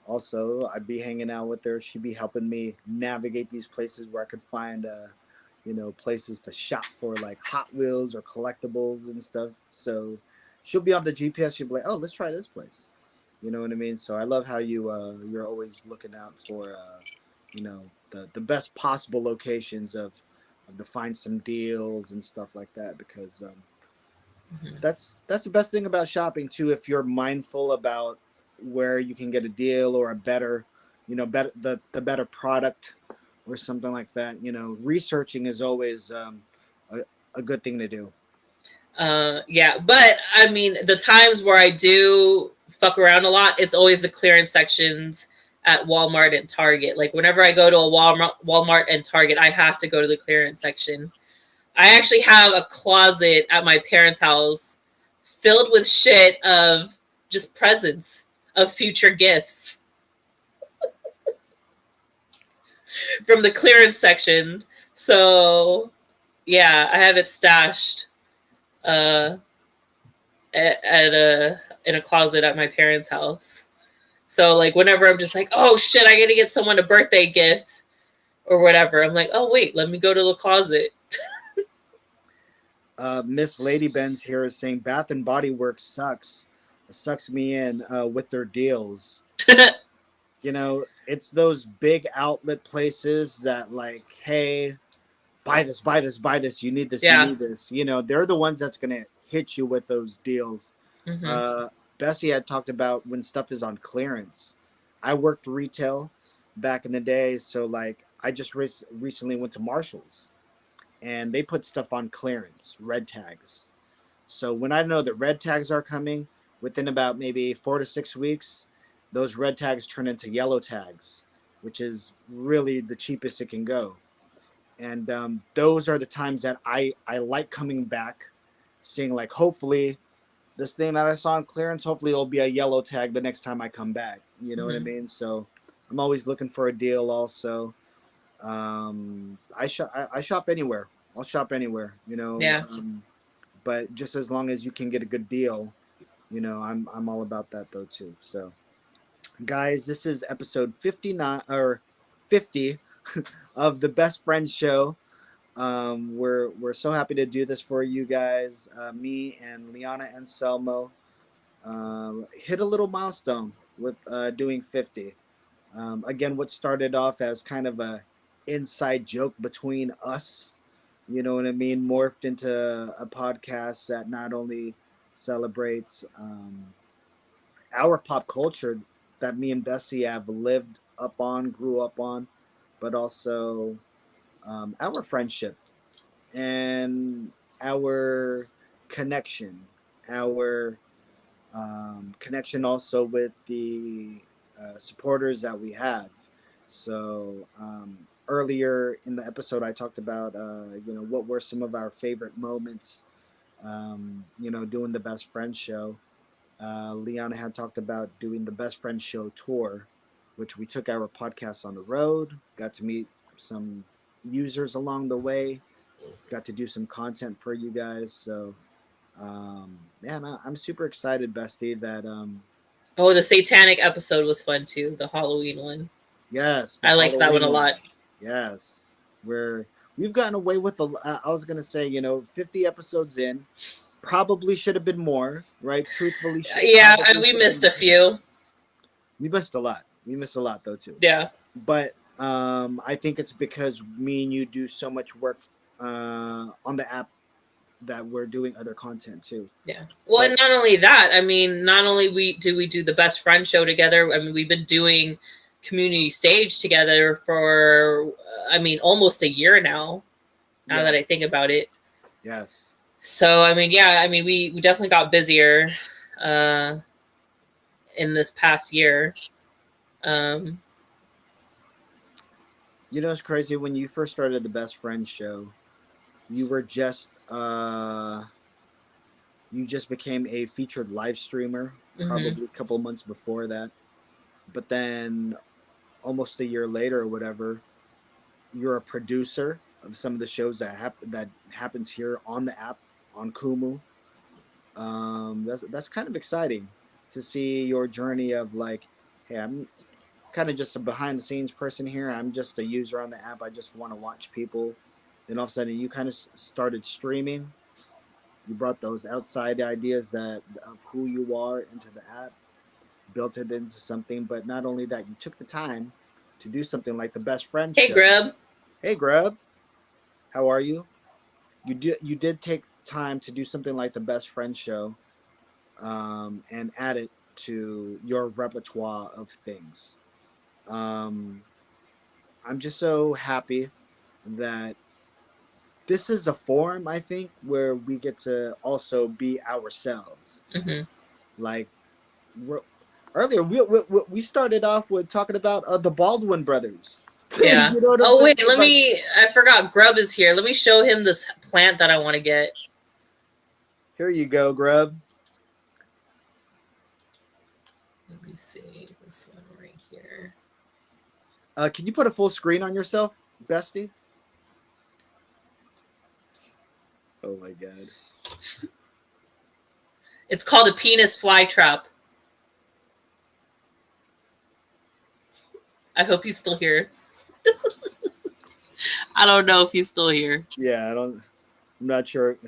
also, I'd be hanging out with her. She'd be helping me navigate these places where I could find, places to shop for like Hot Wheels or collectibles and stuff. So she'll be on the GPS. She'll be like, "Oh, let's try this place." You know what I mean? So I love how you're always looking out for the best possible locations to find some deals and stuff like that because Mhm. that's the best thing about shopping too. If you're mindful about where you can get a deal or a better, better the better product or something like that, researching is always a, a good thing to do. Yeah, but I mean, the times where I do fuck around a lot, it's always the clearance sections at Walmart and Target. Like whenever I go to a Walmart and Target, I have to go to the clearance section. I actually have a closet at my parents' house filled with shit of just presents of future gifts from the clearance section. So yeah, I have it stashed uh, at a in a closet at my parents' house. So like whenever I'm just like, oh shit, I gotta get someone a birthday gift or whatever, I'm like, oh wait, let me go to the closet. Miss Lady Benz here is saying Bath and Body Works sucks me in with their deals. It's those big outlet places that like, hey, buy this, buy this, buy this. You need this, you Yeah. need this. They're the ones that's gonna hit you with those deals. Mm-hmm. Uh, Bessie had talked about when stuff is on clearance. I worked retail back in the day, so like I just recently went to Marshalls and they put stuff on clearance, red tags. So when I know that red tags are coming, within about maybe 4 to 6 weeks, those red tags turn into yellow tags, which is really the cheapest it can go. And those are the times that I like coming back, seeing like hopefully this thing that I saw on clearance, hopefully it'll be a yellow tag the next time I come back. You know what I Mm-hmm. mean? So I'm always looking for a deal. Also, I shop anywhere. I'll shop anywhere. Yeah. But just as long as you can get a good deal, I'm all about that though too. So guys, this is episode 59 or 50 of the Best Friends Show. We're so happy to do this for you guys. Me and Liana and Selmo hit a little milestone with doing 50. Again, what started off as kind of a inside joke between us, you know what I mean, morphed into a podcast that not only celebrates our pop culture that me and Bessie have lived up on, grew up on, but also our friendship and our connection, our connection also with the supporters that we have. So earlier in the episode, I talked about what were some of our favorite moments. Doing the Best Friend Show. Liana had talked about doing the Best Friend Show tour, which we took our podcast on the road, got to meet some users along the way, got to do some content for you guys. So, man, I'm super excited, Bestie, that, Oh, the satanic episode was fun too. The Halloween one. yes, the I like that one a Halloween lot. one. Yes, we've gotten away with I was going to say, 50 episodes in. Probably should have been more, right? Truthfully, Yeah, probably we should have been missed a more. few. We missed a lot. We missed a lot, though, too. Yeah. But I think it's because me and you do so much work on the app that we're doing other content too. Yeah. Well, But and not only that, I mean, not only we do the Best Friend Show together. I mean, we've been doing community stage together for I mean almost a year now. Now that I yes, think about it. yes. So I mean, yeah, I mean, we definitely got busier uh, in this past year. Um, It's crazy when you first started the Best Friends show. You were you just became a featured live streamer mhm. probably a couple months before that. But then almost a year later or whatever, you're a producer of some of the shows that happens here on the app on Kumu. That's kind of exciting to see your journey of like, hey, I'm kind of just a behind the scenes person here. I'm just a user on the app. I just want to watch people Then all of a sudden, you kind of started streaming. You brought those outside ideas that of who you are into the app, built it into something. But not only that, you took the time to do something like the Best Friends Hey, show. Grub. Hey, Grub, how are you? You did take time to do something like the Best Friends show, and add it to your repertoire of things. Um, I'm just so happy that this is a forum, I think, where we get to also be ourselves. Mm-hmm. Like we're, earlier, we started off with talking about the Baldwin brothers. Yeah. You know what I'm Oh saying? wait, I forgot Grub is here. Let me show him this plant that I want to get. Here you go, Grub. Let me see this one right here. Can you put a full screen on yourself, Bestie? Oh my god. It's called a penis flytrap. I hope he's still here. I don't know if he's still here. Yeah, I'm not sure.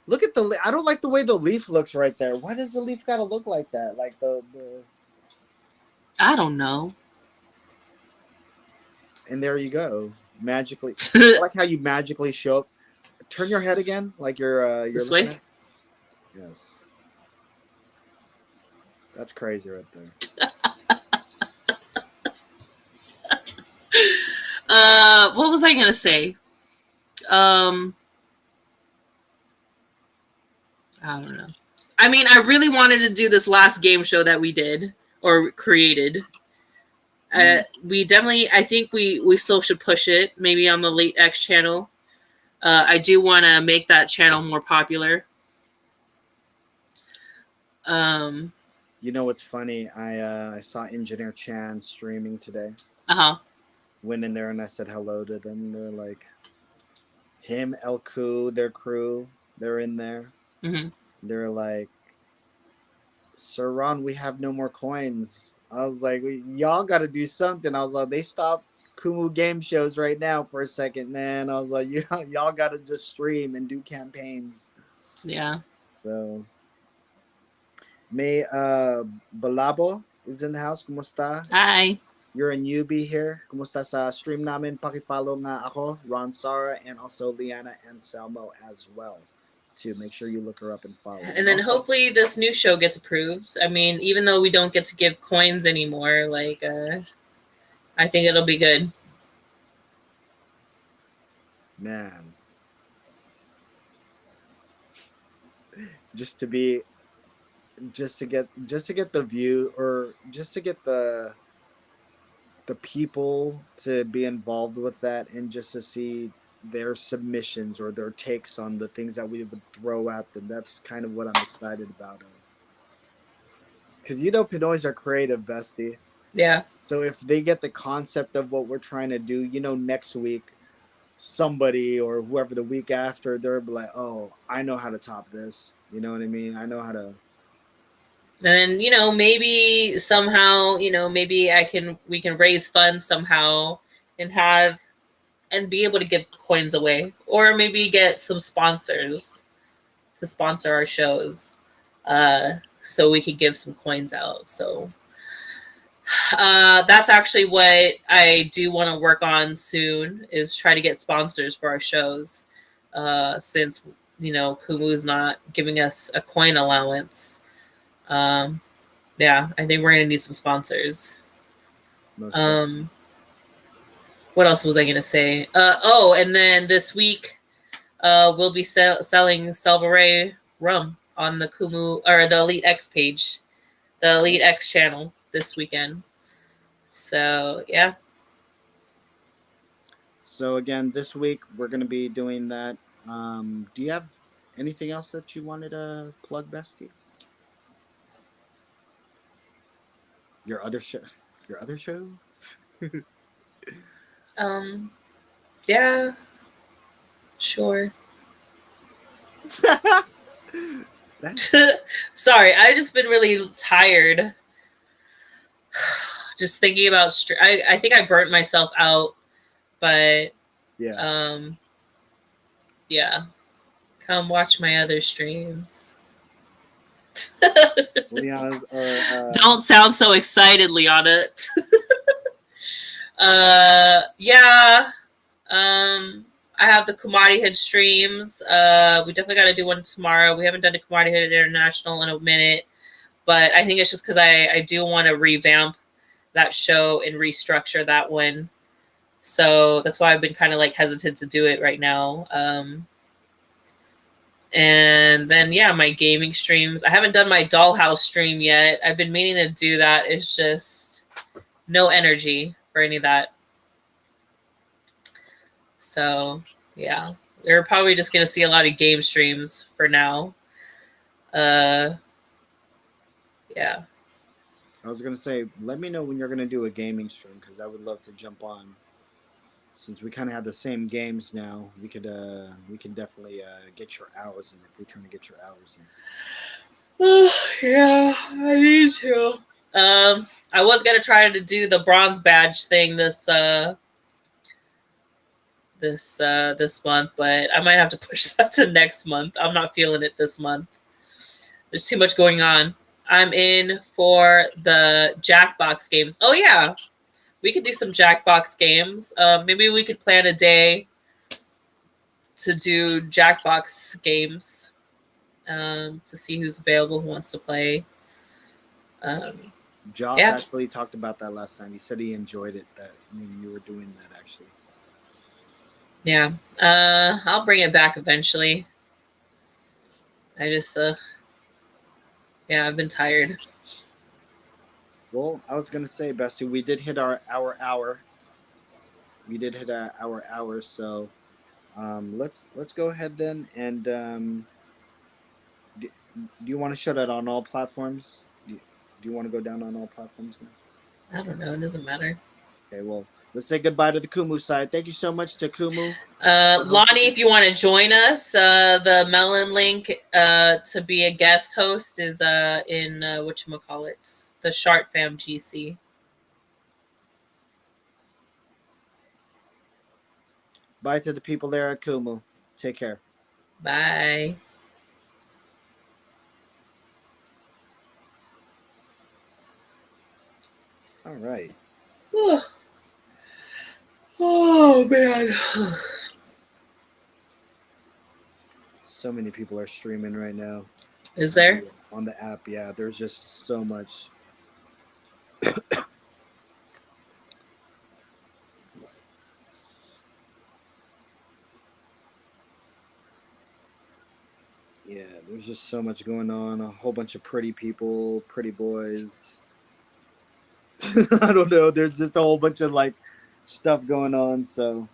Look at I don't like the way the leaf looks right there. Why does the leaf gotta look like that? Like the. I don't know. And there you go, magically. I like how you magically show up. Turn your head again, like you're This looking way? at. Yes, that's crazy right there. What was I gonna say? I don't know. I mean, I really wanted to do this last game show that we did or created. We definitely, I think we still should push it. Maybe on the Late X channel. I do want to make that channel more popular. You know what's funny? I saw Engineer Chan streaming today. Uh-huh. Went in there and I said hello to them. They're like, him, El Ku, their crew. They're in there. Mm-hmm. They're like, Sir Ron, we have no more coins. I was like, y'all got to do something. I was like, they stopped Kumu game shows right now for a second, man. I was like, y'all got to just stream and do campaigns. Yeah. So, May Balabo is in the house. Kumusta? Hi. You're a newbie here. Kumusta sa stream namin? Pakifollow nga ako, Ron Sara, and also Liana and Salmo as well. To make sure you look her up and follow. And then also, hopefully this new show gets approved. I mean, even though we don't get to give coins anymore, like I think it'll be good. Man, just to get the view, or just to get the people to be involved with that, and just to see their submissions or their takes on the things that we would throw at them. That's kind of what I'm excited about. Because Pinoys are creative, Bestie. Yeah. So if they get the concept of what we're trying to do, next week, somebody or whoever the week after, they'll be like, oh, I know how to top this. You know what I mean? I know how to. And then, maybe somehow, maybe we can raise funds somehow and be able to give coins away, or maybe get some sponsors to sponsor our shows, so we could give some coins out. So that's actually what I do want to work on soon, is try to get sponsors for our shows, since Kumu is not giving us a coin allowance. Yeah, I think we're gonna need some sponsors. What else was I gonna say? And then this week, we'll be selling Salvaray rum on the Kumu or the Elite X page, the Elite X channel this weekend. So yeah. So again, this week we're gonna be doing that. Do you have anything else that you wanted to plug, Bestie? Your other show? Your other show? Yeah. Sure. Sorry, I've just been really tired. Just thinking about I think I burnt myself out, but yeah. Yeah. Come watch my other streams. Liana's Don't sound so excited, Liana. Yeah. I have the Kumari Head streams. We definitely got to do one tomorrow. We haven't done a Kumari Head International in a minute, but I think it's just because I do want to revamp that show and restructure that one. So that's why I've been kind of like hesitant to do it right now. And then yeah, my gaming streams. I haven't done my Dollhouse stream yet. I've been meaning to do that. It's just no energy for any of that. So yeah, we're probably just gonna see a lot of game streams for now. Yeah. I was gonna say, let me know when you're gonna do a gaming stream because I would love to jump on. Since we kind of have the same games now, we can definitely get your hours in if we're trying to get your hours in. Yeah, I need to. I was gonna try to do the bronze badge thing this month, but I might have to push that to next month. I'm not feeling it this month. There's too much going on. I'm in for the Jackbox games. Oh yeah, we could do some Jackbox games. Maybe we could plan a day to do Jackbox games to see who's available, who wants to play. Joff actually talked about that last time. He said he enjoyed it that when you were doing that actually. Yeah, I'll bring it back eventually. I just, yeah, I've been tired. Well, I was gonna say, Bessie, we did hit our hour. We did hit our hour, so let's go ahead then. And do you want to shut it on all platforms? Do you want to go down on all platforms now? I don't know. It doesn't matter. Okay, well, let's say goodbye to the Kumu side. Thank you so much to Kumu. Lonnie, if you want to join us, the Melon link to be a guest host is in whatchamacallit, the Sharp Fam GC. Bye to the people there at Kumu. Take care. Bye. All right. Oh man. So many people are streaming right now. Is there? On the app, yeah. There's just so much. Yeah, there's just so much going on. A whole bunch of pretty people, pretty boys. I don't know. There's just a whole bunch of like stuff going on. So,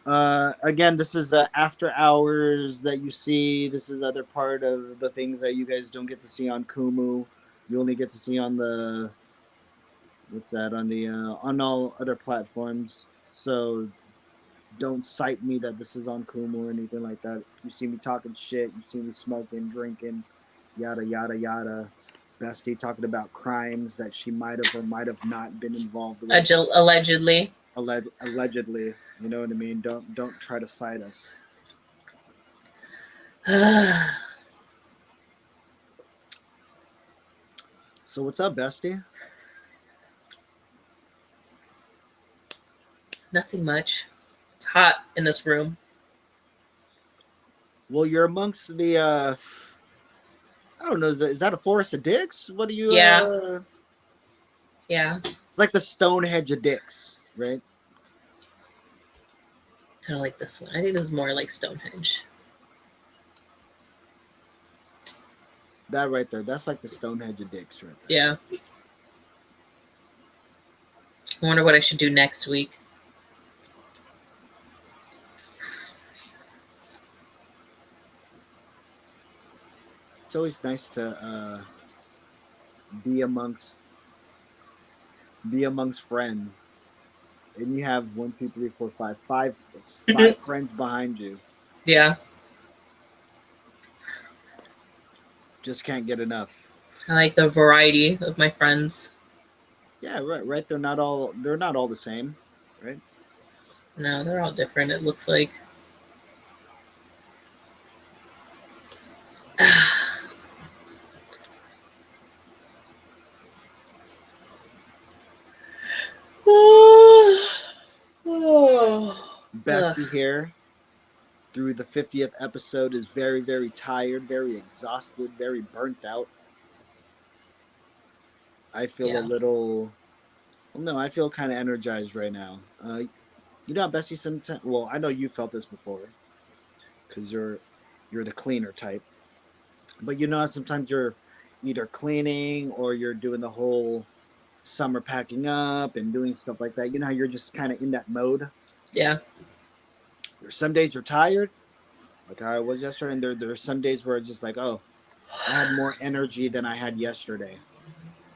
again, this is after hours that you see. This is other part of the things that you guys don't get to see on Kumu. You only get to see on the on all other platforms. So don't cite me that this is on Kumu or anything like that. You see me talking shit. You see me smoking, drinking, yada yada yada. Bestie talking about crimes that she might have or might have not been involved with. Allegedly. Allegedly, you know what I mean. Don't try to cite us. So what's up, Bestie? Nothing much. It's hot in this room. Well, you're amongst the I don't know, is that a forest of dicks? What do you Yeah. Yeah. It's like the Stonehenge of dicks, right? Kind of like this one. I think this is more like Stonehenge. That right there, that's like the Stonehenge of dicks right there. Yeah. I wonder what I should do next week. It's always nice to be amongst friends, and you have 1, 2, 3, 4, 5 friends behind you. Yeah. Just can't get enough. I like the variety of my friends. Yeah, right. They're not all the same, right? No, they're all different. It looks like. Bestie here through the 50th episode is very, very tired, very exhausted, very burnt out. I feel a Yeah. little, well, no, I feel kind of energized right now. You know, Bestie, sometimes, well, I know you felt this before because you're the cleaner type, but you know, sometimes you're either cleaning or you're doing the whole summer packing up and doing stuff like that. You know how you're just kind of in that mode. Yeah. There's some days you're tired, like I was yesterday, and there's some days where it's just like, oh, I had more energy than I had yesterday.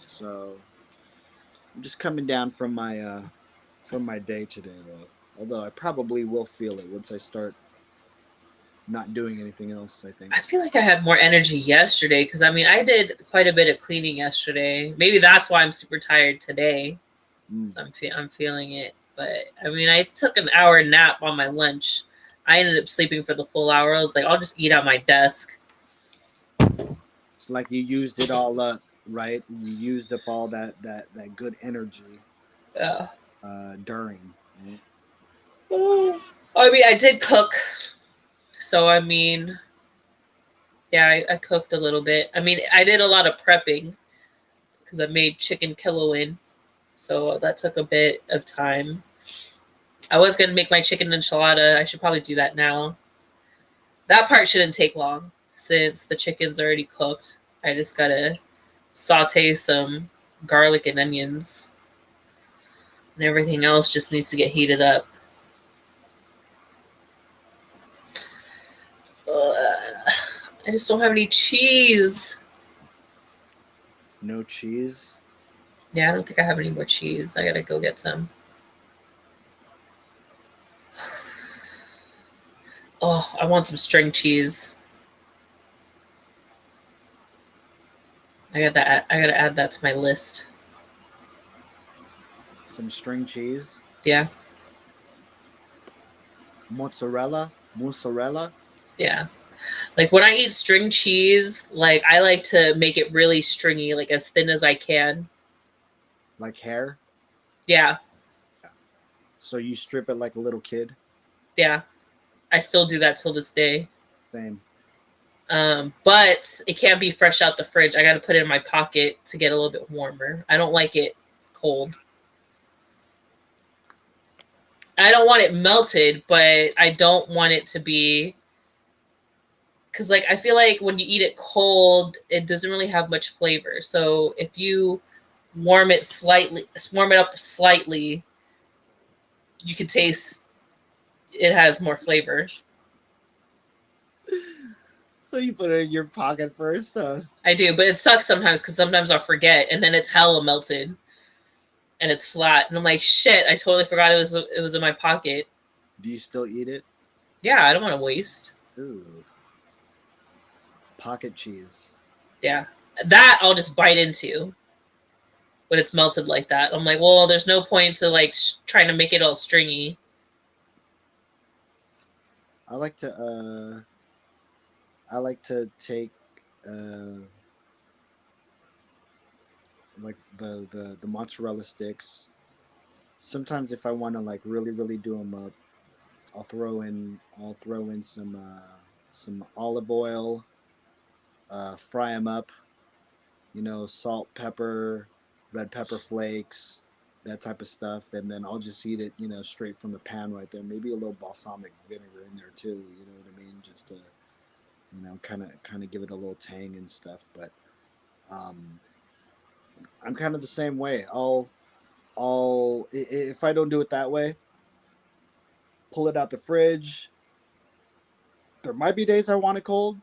So I'm just coming down from my day today though. Although I probably will feel it once I start not doing anything else, I think. I feel like I had more energy yesterday because I mean I did quite a bit of cleaning yesterday. Maybe that's why I'm super tired today. Mm. So I'm feeling it. But I mean I took an hour nap on my lunch. I ended up sleeping for the full hour. I was like, I'll just eat at my desk. It's like you used it all up, right? You used up all that good energy Yeah. during. Right? I mean I did cook. So I mean yeah, I cooked a little bit. I mean I did a lot of prepping because I made chicken killoin. So that took a bit of time. I was gonna make my chicken enchilada. I should probably do that now. That part shouldn't take long since the chicken's already cooked. I just gotta saute some garlic and onions, and everything else just needs to get heated up. I just don't have any cheese. No cheese. Yeah, I don't think I have any more cheese. I gotta go get some. Oh, I want some string cheese. I gotta add that to my list. Some string cheese. Yeah, Mozzarella. yeah. Like when I eat string cheese, like I like to make it really stringy, like as thin as I can. Like hair. Yeah, So you strip it like a little kid. yeah. I still do that till this day. Same. But it can't be fresh out the fridge. I got to put it in my pocket to get a little bit warmer. I don't like it cold. I don't want it melted, but I don't want it to be because like I feel like when you eat it cold, it doesn't really have much flavor. So if you warm it up slightly, you can taste it has more flavor. So you put it in your pocket first. I do, but it sucks sometimes because sometimes I'll forget, and then it's hella melted and it's flat, and I'm like, shit, I totally forgot it was in my pocket. Do you still eat it? Yeah, I don't want to waste. Ooh. Pocket cheese. Yeah, that I'll just bite into when it's melted like that. I'm like, well, there's no point to like trying to make it all stringy. I like to take uh like the mozzarella sticks. Sometimes if I want to like really do them up, I'll throw in some olive oil, fry them up, you know, salt, pepper, red pepper flakes, that type of stuff, and then I'll just eat it, you know, straight from the pan right there. Maybe a little balsamic vinegar in there too. You know what I mean? Just to, you know, kind of give it a little tang and stuff. But um, I'm kind of the same way. If I don't do it that way, pull it out the fridge. There might be days I want it cold,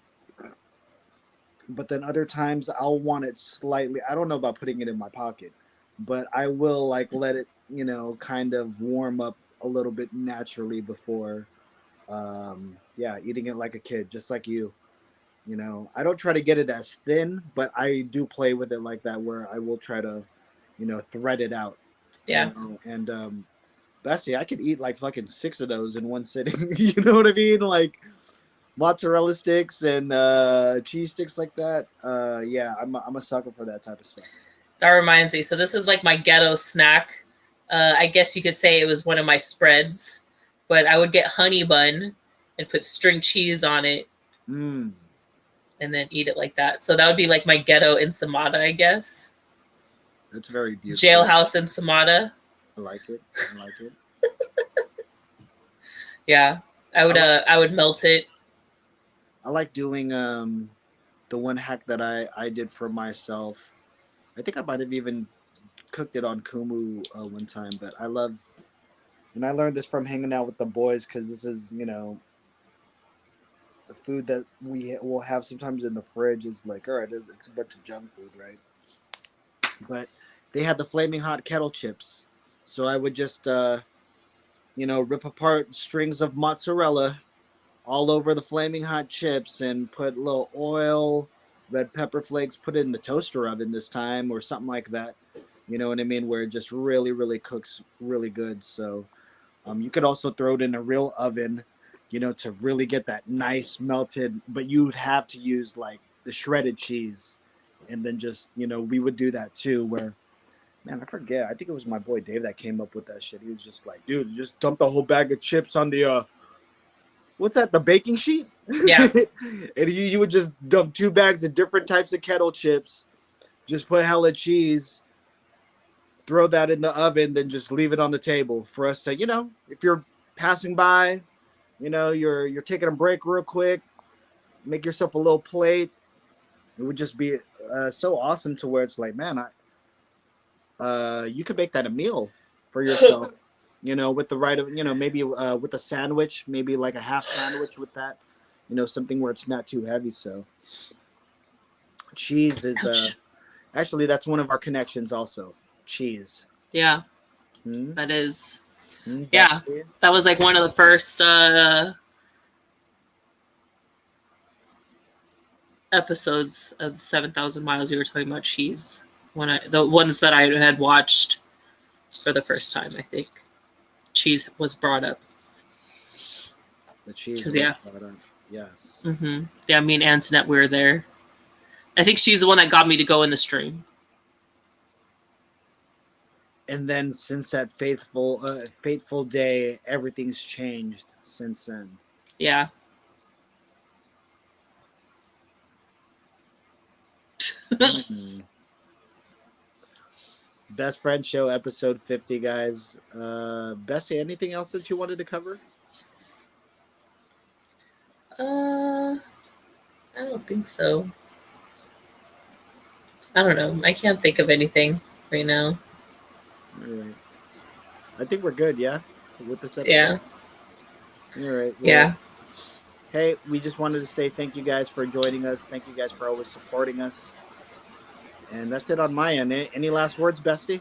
but then other times I'll want it slightly. I don't know about putting it in my pocket, but I will like let it, you know, kind of warm up a little bit naturally before, yeah, eating it like a kid, just like you. You know, I don't try to get it as thin, but I do play with it like that, where I will try to, you know, thread it out. You Yeah, know, and Bessie, I could eat like fucking six of those in one sitting. You know what I mean? Like, mozzarella sticks and cheese sticks like that. Yeah, I'm a sucker for that type of stuff. That reminds me. So this is like my ghetto snack. I guess you could say it was one of my spreads, but I would get honey bun and put string cheese on it, Mm, and then eat it like that. So that would be like my ghetto ensamada, I guess. that's very beautiful. Jailhouse ensamada. I like it. I like it. Yeah, I would melt it. I like doing the one hack that I did for myself. I think I might have even cooked it on Kumu one time, but I love, and I learned this from hanging out with the boys because this is, the food that we will have sometimes in the fridge is like, all right, it's a bunch of junk food, right? But they had the flaming hot kettle chips, so I would just, rip apart strings of mozzarella all over the flaming hot chips and put a little oil, red pepper flakes, put it in the toaster oven this time or something like that. You know what I mean? Where it just really, really cooks really good. So you could also throw it in a real oven, to really get that nice melted, but you'd have to use like the shredded cheese. And then just, we would do that too, where, man, I forget. I think it was my boy Dave that came up with that shit. He was just like, dude, just dump the whole bag of chips on the, what's that, the baking sheet? Yeah. And you would just dump 2 bags of different types of kettle chips, just put hella cheese, throw that in the oven, then just leave it on the table for us to, if you're passing by, you're taking a break real quick, make yourself a little plate. It would just be so awesome to where it's like, man, you could make that a meal for yourself, with the right of, maybe with a sandwich, maybe like a half sandwich with that, something where it's not too heavy. So cheese is actually that's one of our connections also. Cheese. Yeah, Hmm? that is. Hmm? Yeah, that was like one of the first episodes of 7,000 Miles. You were talking about cheese. The ones that I had watched for the first time, I think cheese was brought up. The cheese was brought up. Yes. Mm-hmm. Yeah, me and Antoinette, we were there. I think she's the one that got me to go in the stream. And then since that fateful day, everything's changed since then. Yeah. Best Friend Show episode 50, guys. Bessie, anything else that you wanted to cover? I don't think so. I don't know. I can't think of anything right now. All right. I think we're good, yeah? With this episode? Yeah. All right. Well, yeah. Hey, we just wanted to say thank you guys for joining us. Thank you guys for always supporting us. And that's it on my end. Any last words, Bestie?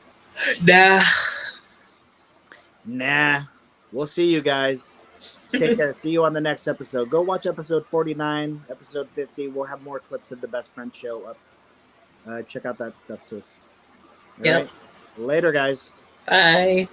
Nah. We'll see you guys. Take care. See you on the next episode. Go watch episode 49, episode 50. We'll have more clips of the Best Friend Show up. Check out that stuff too. All right. Later, guys. Bye.